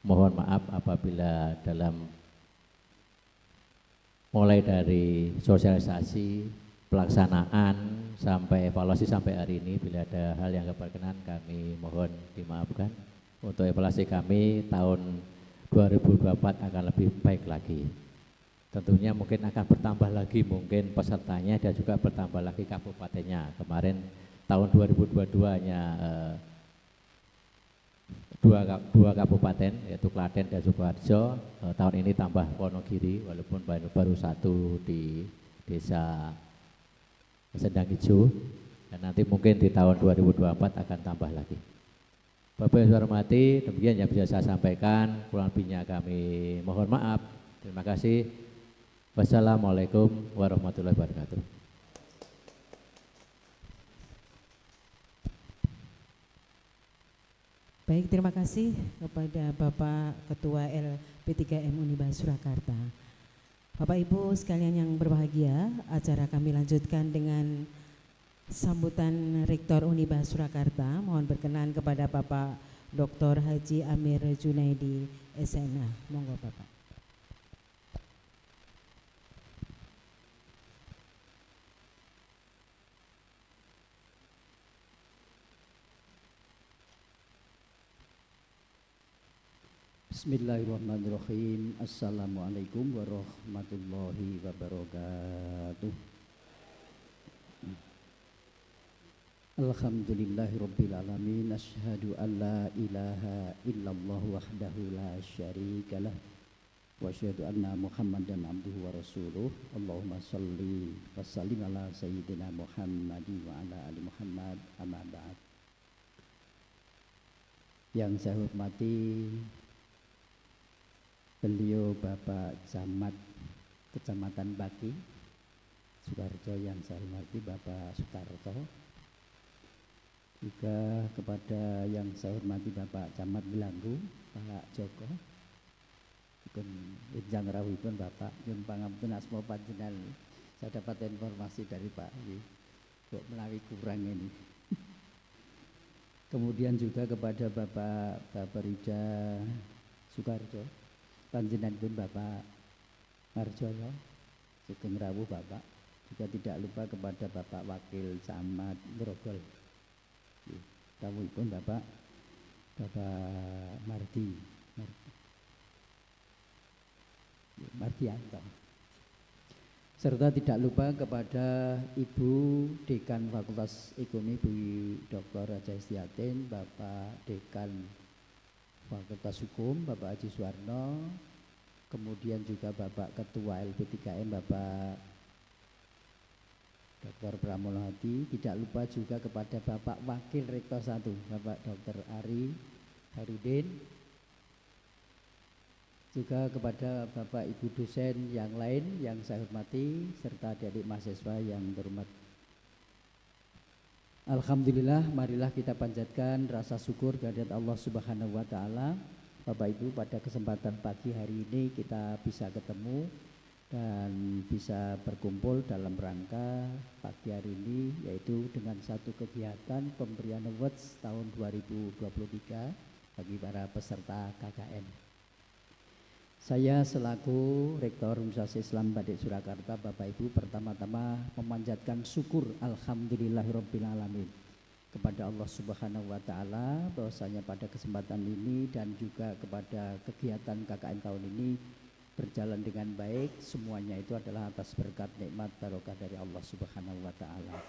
mohon maaf apabila dalam mulai dari sosialisasi, pelaksanaan, sampai evaluasi sampai hari ini, bila ada hal yang berkenan kami mohon dimaafkan. Untuk evaluasi kami tahun 2024 akan lebih baik lagi. Tentunya mungkin akan bertambah lagi mungkin pesertanya, dan juga bertambah lagi kabupatennya. Kemarin tahun 2022 hanya dua kabupaten, yaitu Klaten dan Sukoharjo. Tahun ini tambah Wonogiri, walaupun baru 1 di desa Sendang Hijau, dan nanti mungkin di tahun 2024 akan tambah lagi. Bapak yang saya hormati, demikian yang bisa saya sampaikan, kurang lebihnya kami mohon maaf. Terima kasih. Wassalamualaikum warahmatullahi wabarakatuh. Baik, terima kasih kepada Bapak Ketua LP3M Uniba Surakarta. Bapak Ibu sekalian yang berbahagia, acara kami lanjutkan dengan sambutan Rektor Uniba Surakarta. Mohon berkenan kepada Bapak Dr. Haji Amir Junaidi SNA. Monggo Bapak. Bismillahirrahmanirrahim. Assalamualaikum warahmatullahi wabarakatuh. Alhamdulillahi rabbil alamin. Asyhadu an la ilaha illallah wahdahu la syarikalah wa asyhadu anna Muhammadan abduhu wa rasuluh. Allahumma shalli wa sallim ala sayyidina Muhammadin wa ala ali Muhammad, amma ba'd. Yang saya hormati beliau Bapak Camat Kecamatan Baki Sukarjo, yang saya hormati Bapak Sukarto, juga kepada yang saya hormati Bapak Camat Belanggu Pak Joko, pun Injang rawuhipun Bapak nyuwun pangapunten asma panjenengan. Saya dapat informasi dari Pak kok menawi kurang ini. Kemudian juga kepada Bapak Rida Sukarjo, panjenenganipun Bapak Marjono sugeng rawuh Bapak. Juga tidak lupa kepada Bapak Wakil Camat Grogol, rawuhipun Bapak Mardianto. Serta tidak lupa kepada Ibu Dekan Fakultas Ekonomi Bu Dr. Raja Istiatin, Bapak Dekan Fakultas Hukum Bapak Haji Suwarno, kemudian juga Bapak Ketua LP3M Bapak Dr. Pramono Hadi. Tidak lupa juga kepada Bapak Wakil Rektor 1 Bapak Dr. Ari Harudin, juga kepada Bapak Ibu dosen yang lain yang saya hormati, serta adik-adik mahasiswa yang terhormat. Alhamdulillah, marilah kita panjatkan rasa syukur kehadirat Allah Subhanahu wa taala. Bapak Ibu, pada kesempatan pagi hari ini kita bisa ketemu dan bisa berkumpul dalam rangka pagi hari ini, yaitu dengan satu kegiatan pemberian awards tahun 2023 bagi para peserta KKN. Saya selaku Rektor Universitas Islam Badik Surakarta, Bapak Ibu, pertama-tama memanjatkan syukur alhamdulillahirabbil alamin kepada Allah Subhanahu wa taala bahwasanya pada kesempatan ini dan juga kepada kegiatan KKN tahun ini berjalan dengan baik. Semuanya itu adalah atas berkat nikmat barokah dari Allah Subhanahu wa taala.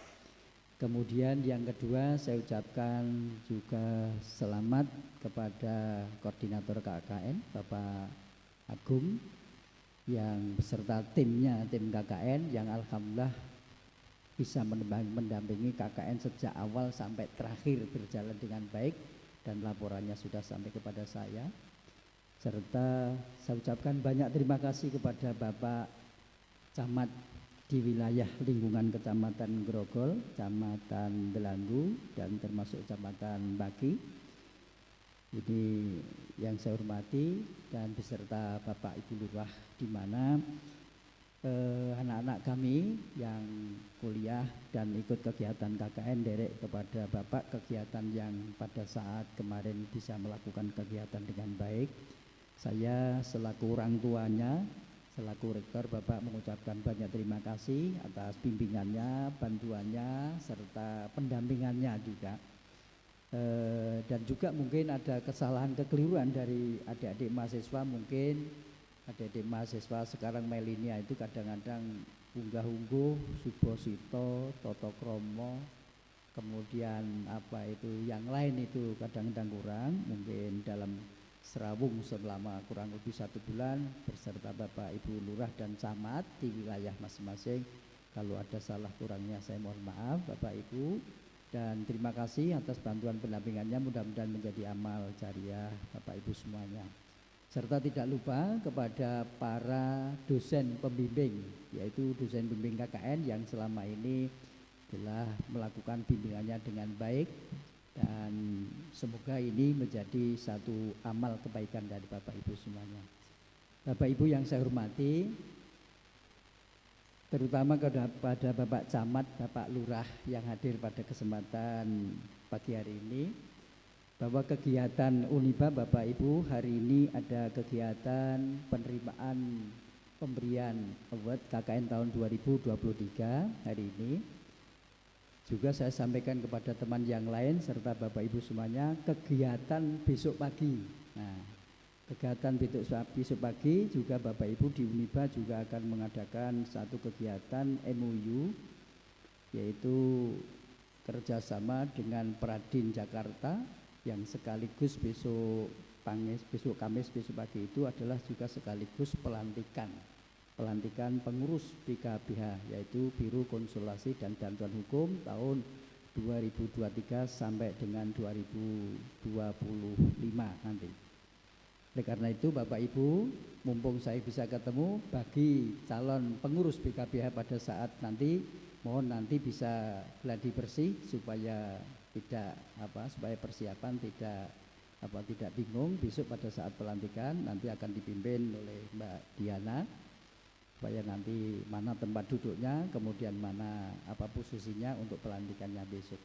Kemudian yang kedua, saya ucapkan juga selamat kepada koordinator KKN Bapak Agung yang beserta timnya, tim KKN yang alhamdulillah bisa mendampingi KKN sejak awal sampai terakhir berjalan dengan baik, dan laporannya sudah sampai kepada saya. Serta saya ucapkan banyak terima kasih kepada Bapak Camat di wilayah lingkungan Kecamatan Grogol, Kecamatan Belanggu, dan termasuk Kecamatan Baki. Ini yang saya hormati, dan beserta Bapak Ibu Lurah, di mana anak-anak kami yang kuliah dan ikut kegiatan KKN derek kepada Bapak kegiatan yang pada saat kemarin bisa melakukan kegiatan dengan baik. Saya selaku orang tuanya, selaku rektor, Bapak mengucapkan banyak terima kasih atas bimbingannya, bantuannya, serta pendampingannya juga. Dan juga mungkin ada kesalahan kekeliruan dari adik-adik mahasiswa. Mungkin adik-adik mahasiswa sekarang Melinia itu kadang-kadang unggah-ungguh Subosito, Toto Kromo, kemudian apa itu yang lain itu kadang-kadang kurang. Mungkin dalam serawung selama kurang lebih 1 bulan beserta Bapak Ibu Lurah dan Camat di wilayah masing-masing. Kalau ada salah kurangnya saya mohon maaf Bapak Ibu. Dan terima kasih atas bantuan pendampingannya, mudah-mudahan menjadi amal jariah Bapak Ibu semuanya. Serta tidak lupa kepada para dosen pembimbing, yaitu dosen pembimbing KKN yang selama ini telah melakukan bimbingannya dengan baik, dan semoga ini menjadi satu amal kebaikan dari Bapak Ibu semuanya. Bapak Ibu yang saya hormati, terutama kepada Bapak Camat, Bapak Lurah yang hadir pada kesempatan pagi hari ini, bahwa kegiatan Uniba Bapak Ibu hari ini ada kegiatan penerimaan pemberian award KKN tahun 2023 hari ini. Juga saya sampaikan kepada teman yang lain serta Bapak Ibu semuanya, kegiatan besok pagi. Nah, kegiatan besok pagi juga Bapak Ibu di Uniba juga akan mengadakan satu kegiatan MOU, yaitu kerjasama dengan Pradin Jakarta, yang sekaligus besok besok Kamis, besok pagi itu adalah juga sekaligus pelantikan pengurus BKBH, yaitu Biro Konsultasi dan Bantuan Hukum tahun 2023 sampai dengan 2025 nanti. Oleh karena itu Bapak Ibu, mumpung saya bisa ketemu, bagi calon pengurus BKBH pada saat nanti, mohon nanti bisa gladi bersih supaya supaya persiapan tidak bingung. Besok pada saat pelantikan nanti akan dipimpin oleh Mbak Diana, supaya nanti mana tempat duduknya, kemudian mana posisinya untuk pelantikannya besok.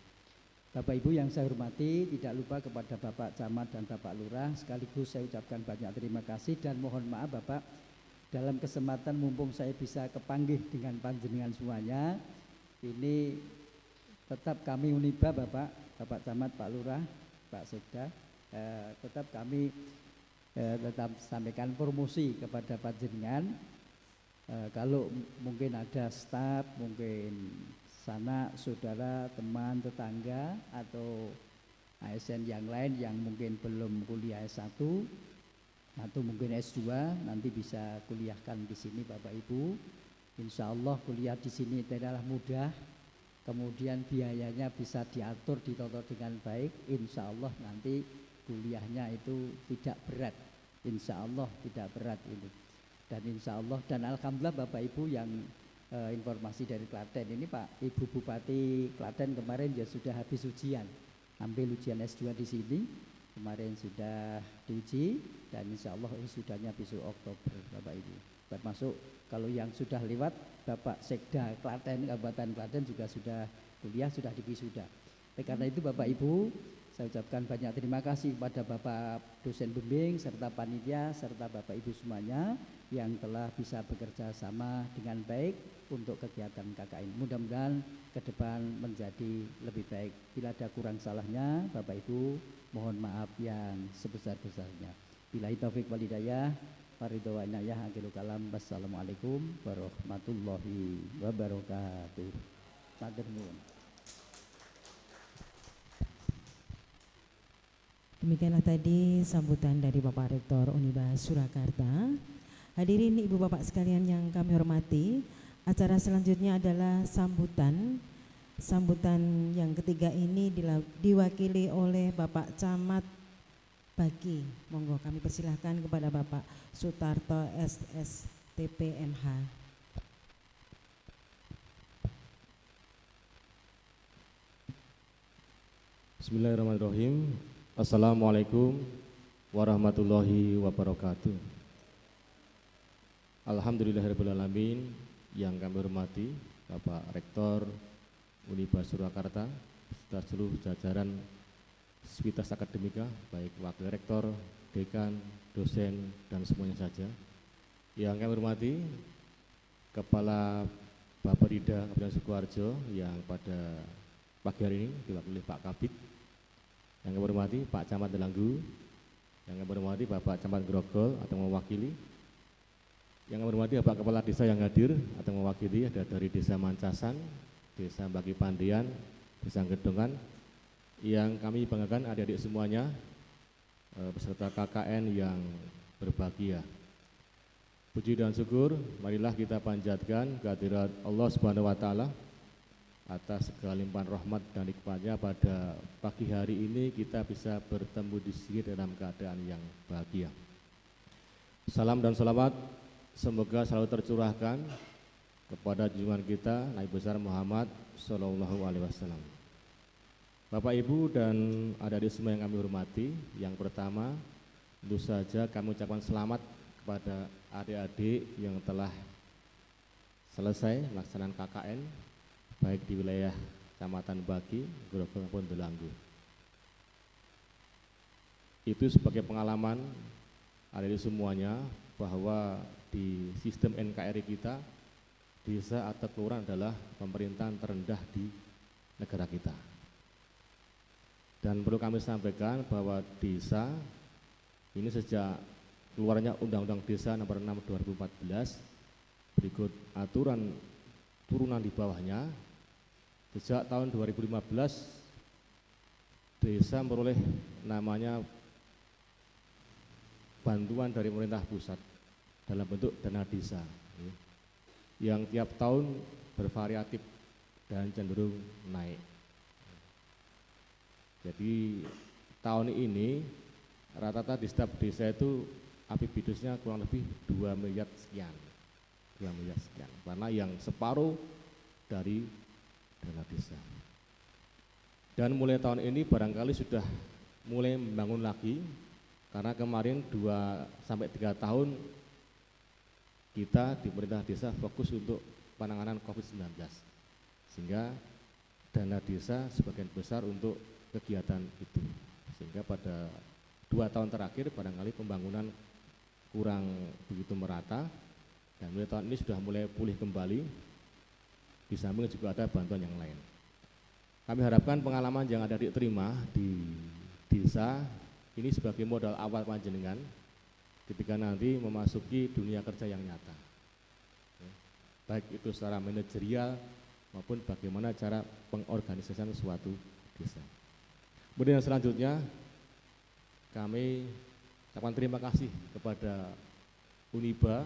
Bapak Ibu yang saya hormati, tidak lupa kepada Bapak Camat dan Bapak Lurah, sekaligus saya ucapkan banyak terima kasih dan mohon maaf Bapak, dalam kesempatan mumpung saya bisa kepanggih dengan panjenengan semuanya, ini tetap kami Uniba Bapak Camat, Pak Lurah, Pak Sekda, tetap kami tetap sampaikan promosi kepada panjenengan. Kalau mungkin ada staf, mungkin sanak, saudara, teman, tetangga atau ASN yang lain yang mungkin belum kuliah S1 atau mungkin S2, nanti bisa kuliahkan di sini Bapak Ibu. Insya Allah kuliah di sini adalah mudah, kemudian biayanya bisa diatur, ditotor dengan baik. Insya Allah nanti kuliahnya itu tidak berat, insya Allah tidak berat ini. Dan insya Allah dan alhamdulillah Bapak Ibu yang informasi dari Klaten ini, Pak Ibu Bupati Klaten kemarin ya sudah habis ujian, ambil ujian S2 di sini kemarin sudah diuji, dan insya Allah wisudanya besok Oktober Bapak Ibu. Termasuk kalau yang sudah lewat Bapak Sekda Klaten, Kabupaten Klaten juga sudah kuliah, sudah diwisuda. Karena itu Bapak Ibu, saya ucapkan banyak terima kasih kepada Bapak dosen pembimbing serta panitia serta Bapak Ibu semuanya yang telah bisa bekerja sama dengan baik untuk kegiatan KKN. Mudah-mudahan ke depan menjadi lebih baik. Bila ada kurang salahnya Bapak Ibu, mohon maaf yang sebesar-besarnya. Billahi taufik wal hidayah, waridho wa inayah, akhirul kalam. Wassalamualaikum warahmatullahi wabarakatuh. Matur nuwun. Demikianlah tadi sambutan dari Bapak Rektor Uniba Surakarta. Hadirin Ibu Bapak sekalian yang kami hormati, acara selanjutnya adalah sambutan. Sambutan yang ketiga ini diwakili oleh Bapak Camat Bagi. Monggo kami persilahkan kepada Bapak Sutarto SSTP MH. Bismillahirrahmanirrahim. Assalamualaikum warahmatullahi wabarakatuh. Alhamdulillahirrahmanirrahim. Yang kami hormati Bapak Rektor Uniba Surakarta serta seluruh jajaran Sivitas Akademika, baik Wakil Rektor, Dekan, dosen, dan semuanya saja. Yang kami hormati Kepala Bapedida Kabupaten Sukoharjo yang pada pagi hari ini diwakili Pak Kabid. Yang kami hormati Pak Camat Delanggu, yang kami hormati Bapak Camat Grogol atau mewakili, yang kami hormati Bapak Kepala Desa yang hadir atau mewakili, ada dari Desa Mancasan, Desa Bagi Pandian, Desa Gedongan. Yang kami banggakan adik-adik semuanya beserta KKN yang berbahagia. Puji dan syukur marilah kita panjatkan kehadirat Allah Subhanahu wa taala atas segala limpahan rahmat dan nikmatnya pada pagi hari ini kita bisa bertemu di sini dalam keadaan yang bahagia. Salam dan salawat semoga selalu tercurahkan kepada junjungan kita Nabi besar Muhammad Sallallahu Alaihi Wasallam. Bapak Ibu dan adik-adik semua yang kami hormati, yang pertama tentu saja kami ucapkan selamat kepada adik-adik yang telah selesai melaksanakan KKN baik di wilayah Kecamatan Bagi, Grogol maupun Delanggu. Itu sebagai pengalaman adik-adik semuanya bahwa di sistem NKRI kita, desa atau kelurahan adalah pemerintahan terendah di negara kita. Dan perlu kami sampaikan bahwa desa ini sejak keluarnya Undang-Undang Desa Nomor 6 2014 berikut aturan turunan di bawahnya. Sejak tahun 2015 desa memperoleh namanya bantuan dari pemerintah pusat dalam bentuk dana desa yang tiap tahun bervariatif dan cenderung naik. Jadi tahun ini rata-rata di setiap desa itu apbidesnya kurang lebih 2 miliar sekian. 2 miliar sekian, karena yang separuh dari dana desa. Dan mulai tahun ini barangkali sudah mulai membangun lagi, karena kemarin 2-3 tahun kita di pemerintah desa fokus untuk penanganan COVID-19, sehingga dana desa sebagian besar untuk kegiatan itu, sehingga pada 2 tahun terakhir barangkali pembangunan kurang begitu merata, dan mulai tahun ini sudah mulai pulih kembali, di samping juga ada bantuan yang lain. Kami harapkan pengalaman yang ada diterima di desa ini sebagai modal awal panjenengan ketika nanti memasuki dunia kerja yang nyata, baik itu secara manajerial maupun bagaimana cara pengorganisasian suatu desa. Kemudian yang selanjutnya kami ucapkan terima kasih kepada Uniba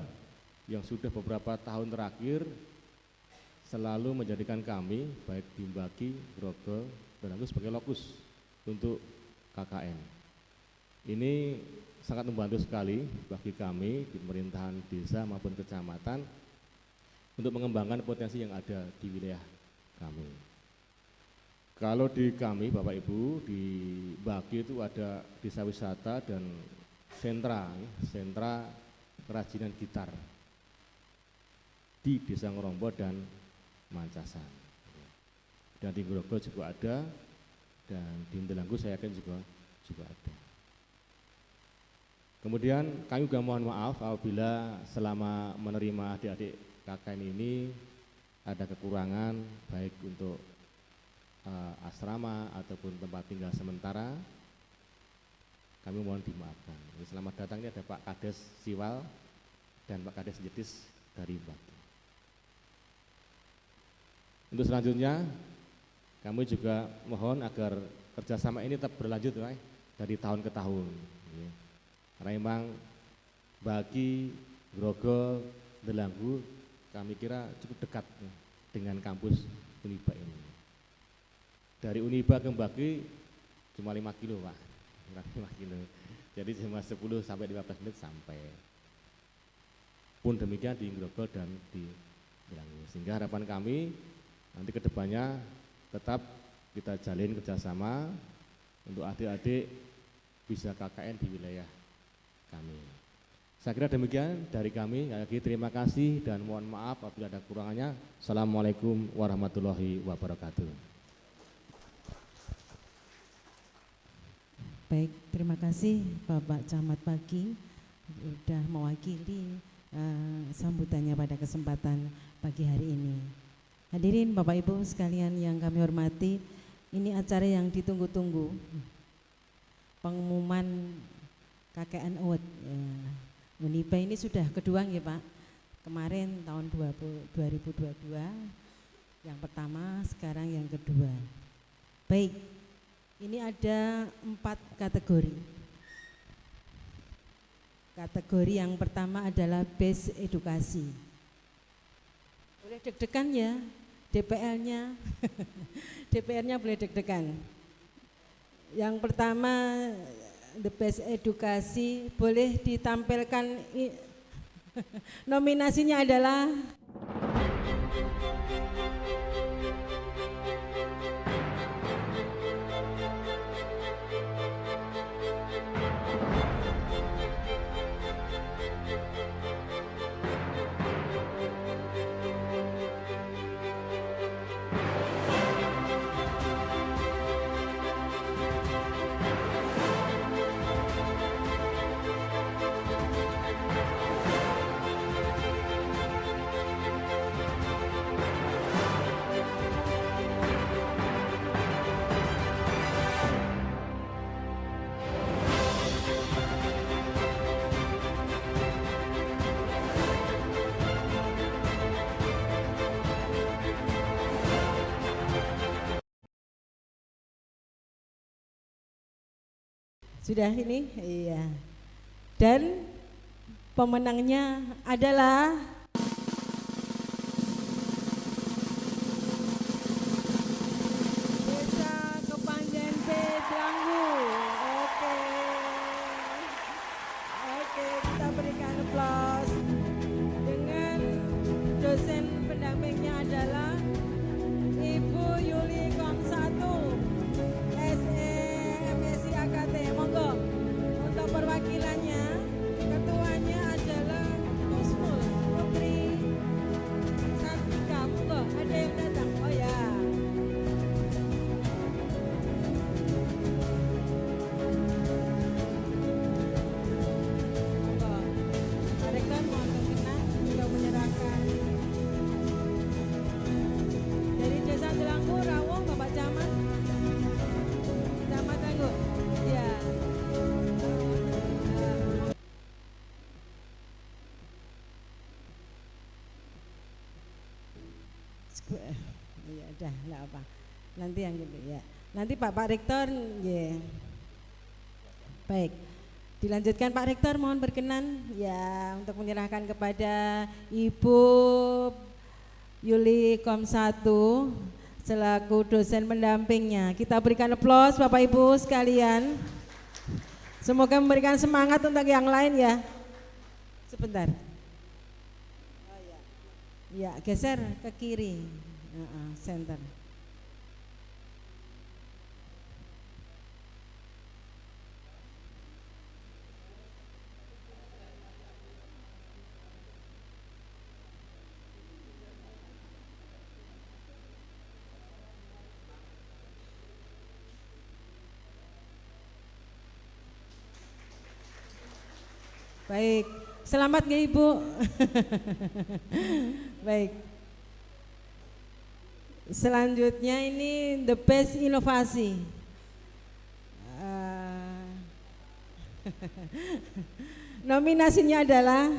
yang sudah beberapa tahun terakhir selalu menjadikan kami baik di Mbaki, Grogol, dan aku sebagai lokus untuk KKN. Ini sangat membantu sekali bagi kami di pemerintahan desa maupun kecamatan untuk mengembangkan potensi yang ada di wilayah kami. Kalau di kami Bapak Ibu di Mbaki itu ada desa wisata dan sentra kerajinan gitar di Desa Ngerombo dan Mancasan. Dan di Grogol juga ada, dan di Intelanggu saya yakin juga ada. Kemudian kami juga mohon maaf apabila selama menerima adik-adik KKN ini ada kekurangan baik untuk asrama ataupun tempat tinggal sementara, kami mohon dimaafkan. Selamat datang, ini ada Pak Kades Siwal dan Pak Kades Jetis dari Mbaki. Untuk selanjutnya kami juga mohon agar kerjasama ini tetap berlanjut dari tahun ke tahun. Karena memang Mbaki, Grogol, Delanggu kami kira cukup dekat dengan kampus Uniba ini. Dari Uniba ke Mbaki cuma 5 kilo Pak, 5 kilo. Jadi cuma 10 sampai 15 menit sampai. Pun demikian di Grogol dan di Delanggu. Sehingga harapan kami nanti kedepannya tetap kita jalin kerjasama untuk adik-adik bisa KKN di wilayah kami. Saya kira demikian dari kami. Lagi terima kasih dan mohon maaf apabila ada kurangannya. Assalamualaikum warahmatullahi wabarakatuh. Baik, terima kasih Bapak Camat Pagi sudah mewakili sambutannya pada kesempatan pagi hari ini. Hadirin Bapak Ibu sekalian yang kami hormati, ini acara yang ditunggu-tunggu, pengumuman KKN Award. Uniba ini sudah kedua ya Pak, kemarin tahun 2022, yang pertama, sekarang yang kedua. Baik, ini ada 4 kategori. Kategori yang pertama adalah base edukasi. Boleh deg-degan ya, DPL-nya, DPR-nya boleh deg-degan. Yang pertama, the best edukasi, boleh ditampilkan nominasinya adalah sudah ini, iya. Dan pemenangnya adalah Desa Kepanjen B Delanggu. Oke. Oke, kita berikan aplaus. Dengan dosen pendampingnya adalah Ibu Yuli Kom 1 SE MSI AKT. Monggo untuk perwakilannya, ketuanya adalah Kusmul Putri Sartika. Monggo, ada yang datang? Oh ya. Monggo, Pak Rektor mohon berkenan untuk menyerahkan dari Desa Delanggu, Rawung, Bapak Camat. Camat Tangguh. Ya. Ya udah, enggak apa. Nanti yang gitu ya. Nanti Pak Rektor, ya. Baik. Dilanjutkan Pak Rektor, mohon berkenan ya untuk menyerahkan kepada Ibu Yuli Kom 1 selaku dosen pendampingnya. Kita berikan aplaus Bapak Ibu sekalian. Semoga memberikan semangat untuk yang lain ya. Sebentar. Oh ya. Ya, geser ke kiri. Center. Baik, selamat ya Ibu. Baik. Selanjutnya ini the best inovasi. Nominasinya adalah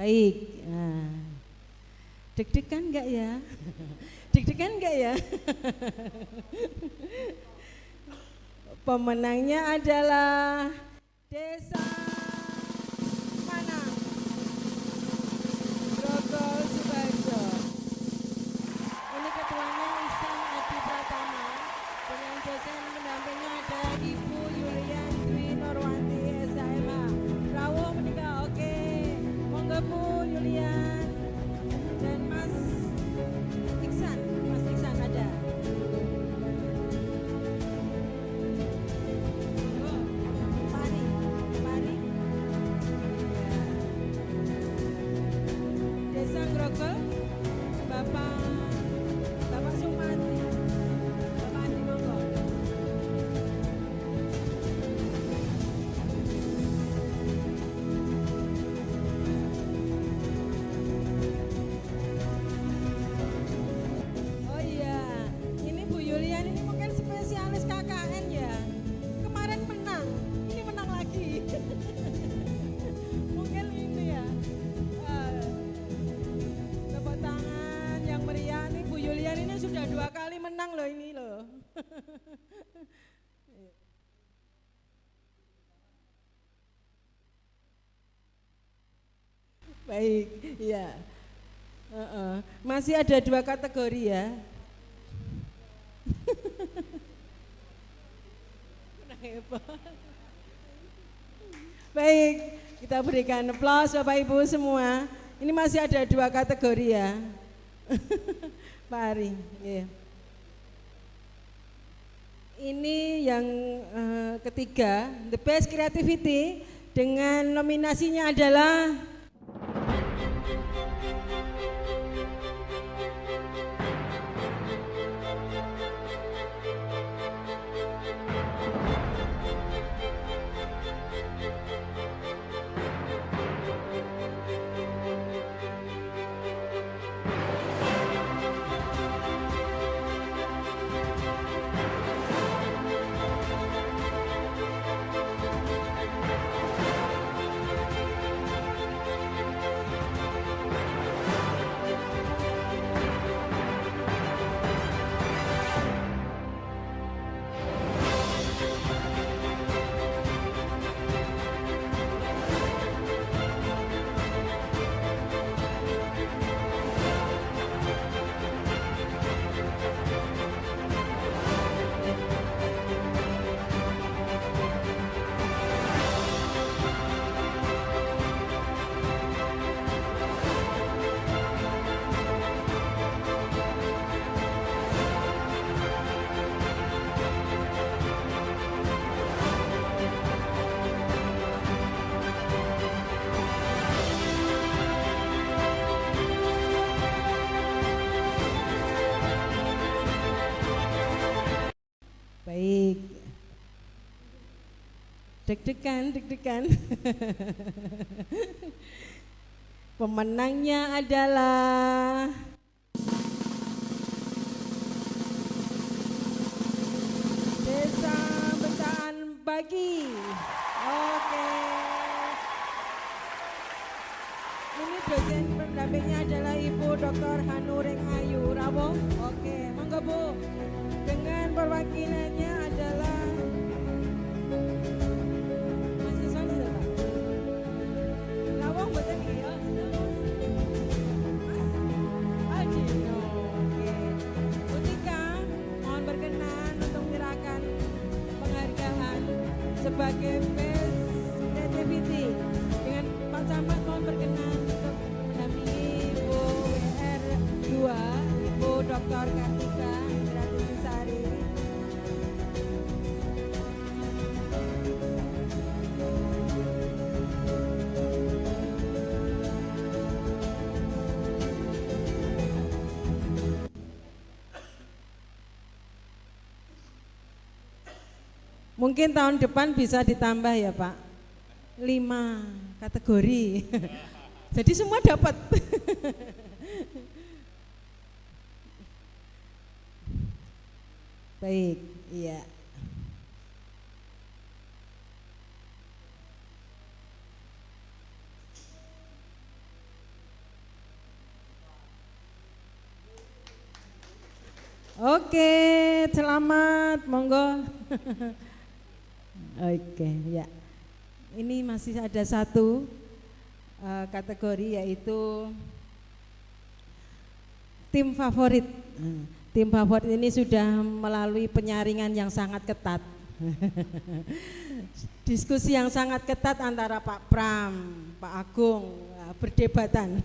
baik. Nah, deg-degan enggak ya? Deg-degan enggak ya? Pemenangnya adalah Desa Manang, Grogol Subarjo. Ini ketuanya Ihsan Adi Pratama. Dengan dosen pendampingnya ada Ibu Yulian Dwi Norwanti SHMH. Rawuh menikah, oke. Monggo Bu Yulian dan Mas Iksan ada. Mari. Desa Grogol, Bapak Sumati. Bapak Andi monggo. Oh iya, ini Bu Yulian ini mungkin spesialis KKN ya. Kemarin menang, ini menang lagi. Mungkin ini ya. Tepuk tangan yang meriah nih, Bu Yulian ini sudah 2 kali menang loh ini loh. Baik, ya. Masih ada 2 kategori ya. Baik, kita berikan aplaus Bapak Ibu semua. Ini masih ada 2 kategori ya. Pak Ari. Yeah. Ini yang ketiga, The Best Creativity dengan nominasinya adalah baik. Deg-degan. Pemenangnya adalah Desa Bentaan Pagi. Oke. Ini dosen pendampingnya adalah Ibu Dr. Hanuring Ayu Rawo. Oke, monggo Bu. Dengan perwakilannya adalah mahasiswa sudah Pak. Lawang betul ya. Mas. Adino. Oke. Bu Tika, mohon berkenan untuk menyerahkan penghargaan sebagai Best Creativity. Dengan Pak Camat mohon berkenan untuk mendampingi Ibu WR 2, Ibu Dr. Kartika Sari. Mungkin tahun depan bisa ditambah ya Pak, 5 kategori. Jadi semua dapat. Baik, iya. Oke, selamat, monggo. Oke, ya. Ini masih ada satu kategori yaitu tim favorit. Tim favorit ini sudah melalui penyaringan yang sangat ketat. Diskusi yang sangat ketat antara Pak Pram, Pak Agung, berdebatan.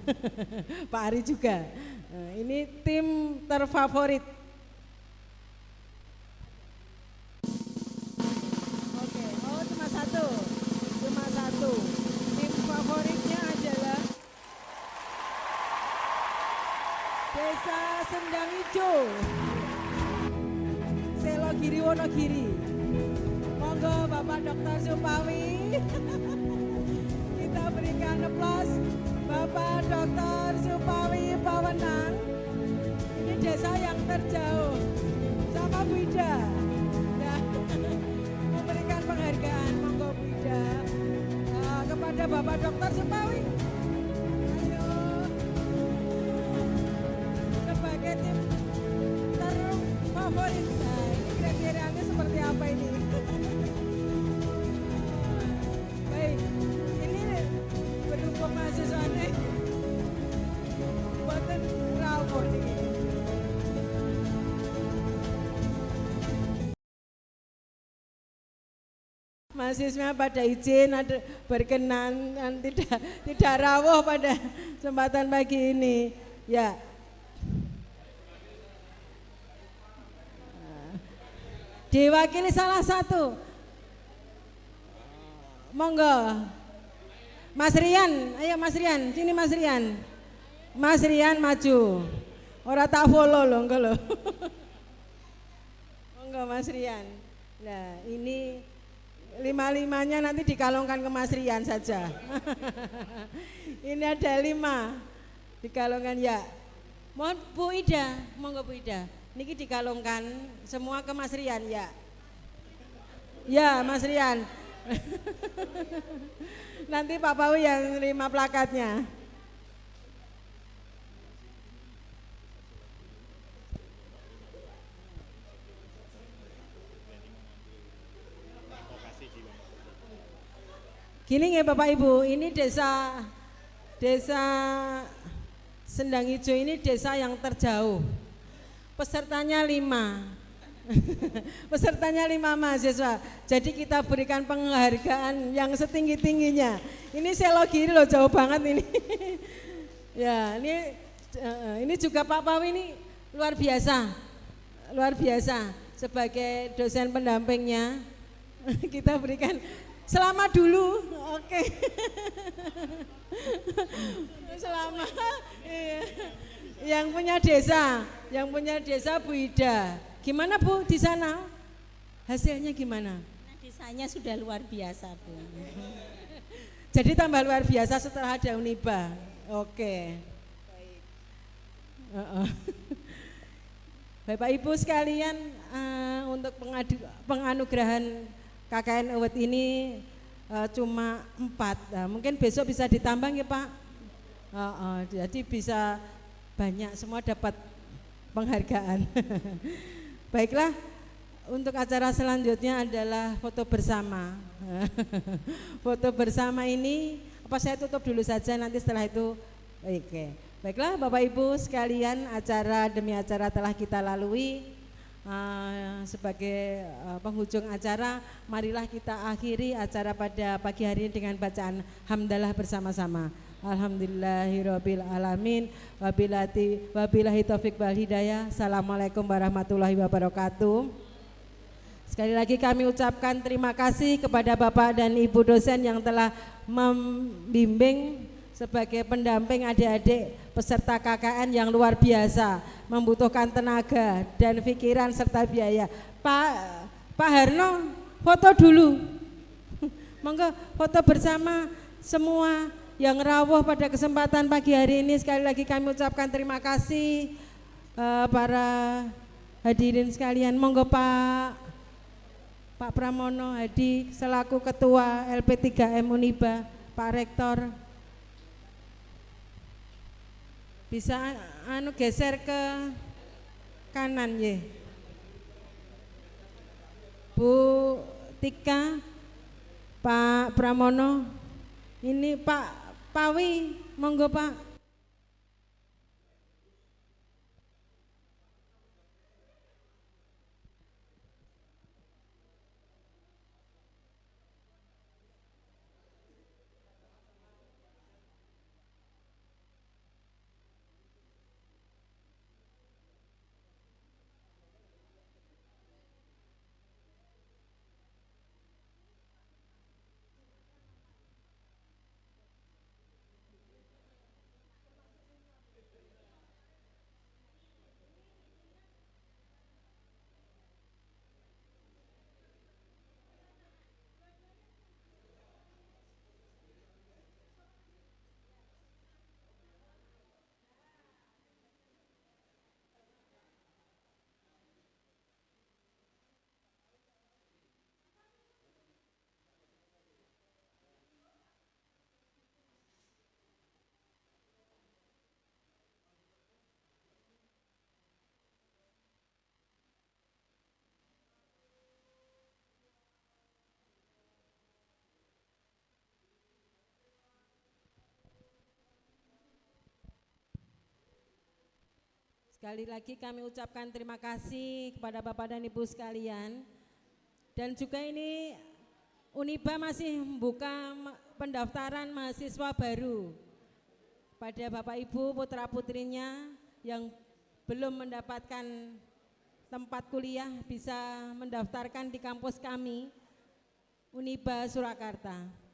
Pak Ari juga. Ini tim terfavorit. Oke, oh cuma satu. Tim favoritnya adalah Desa Sendang Ijo, Selo Giri Wonogiri. Monggo Bapak Dr. Supawi. Kita berikan aplaus Bapak Dr. Supawi Pawenang. Ini desa yang terjauh sama Bu Ida. Ya, memberikan penghargaan monggo Bu Ida kepada Bapak Dr. Supawi. Sebagai tim terfavorit. Nah, ini kriterianya seperti apa ini? Baik, ini berhubung mahasiswa ini buatan rawon ini. Mahasiswa pada izin, ada berkenan, dan tidak rawuh pada kesempatan pagi ini. Ya. Diwakili salah satu. Monggo. Mas Rian, ayo Mas Rian, sini Mas Rian. Mas Rian maju. Ora tak follow loh, enggak loh. Monggo Mas Rian. Nah, ini lima-limanya nanti dikalungkan ke Mas Rian saja. Ini ada 5 dikalungkan ya. Mohon Bu Ida, monggo Bu Ida. Niki dikalungkan semua ke Mas Rian ya. Ya Mas Rian. Nanti Pak Pawi yang terima plakatnya. Gini ya Bapak Ibu, ini desa Sendang Hijau ini desa yang terjauh. Pesertanya 5. Pesertanya 5 mahasiswa. Jadi kita berikan penghargaan yang setinggi-tingginya. Ini Selogiri loh, jauh banget ini. Ya, ini juga Pak Pawi ini luar biasa. Luar biasa sebagai dosen pendampingnya. Kita berikan selamat dulu. Oke. Selamat. Iya. Yang punya desa Bu Ida. Gimana Bu di sana? Hasilnya gimana? Desanya sudah luar biasa Bu. Jadi tambah luar biasa setelah ada Uniba. Oke. Baik. Bapak Ibu sekalian, untuk penganugerahan KKN Award ini cuma 4. Nah, mungkin besok bisa ditambah ya Pak. Jadi bisa banyak, semua dapat penghargaan. Baiklah, untuk acara selanjutnya adalah foto bersama. Foto bersama ini, saya tutup dulu saja, nanti setelah itu. Oke. Baiklah Bapak Ibu sekalian, acara demi acara telah kita lalui. Sebagai penghujung acara, marilah kita akhiri acara pada pagi hari ini dengan bacaan hamdalah bersama-sama. Alhamdulillahirabbil alamin, wabillahi taufik wal hidayah. Assalamualaikum warahmatullahi wabarakatuh. Sekali lagi kami ucapkan terima kasih kepada Bapak dan Ibu dosen yang telah membimbing sebagai pendamping adik-adik peserta KKN yang luar biasa, membutuhkan tenaga dan pikiran serta biaya. Pak Harno, foto dulu. Monggo foto bersama semua yang rawuh pada kesempatan pagi hari ini. Sekali lagi kami ucapkan terima kasih para hadirin sekalian. Monggo Pak Pramono Hadi selaku Ketua LP3M Uniba, Pak Rektor bisa geser ke kanan ya. Bu Tika, Pak Pramono, ini Pak Pawi, monggo Pak. Sekali lagi kami ucapkan terima kasih kepada Bapak dan Ibu sekalian. Dan juga ini Uniba masih membuka pendaftaran mahasiswa baru pada Bapak Ibu putra putrinya yang belum mendapatkan tempat kuliah bisa mendaftarkan di kampus kami, Uniba Surakarta.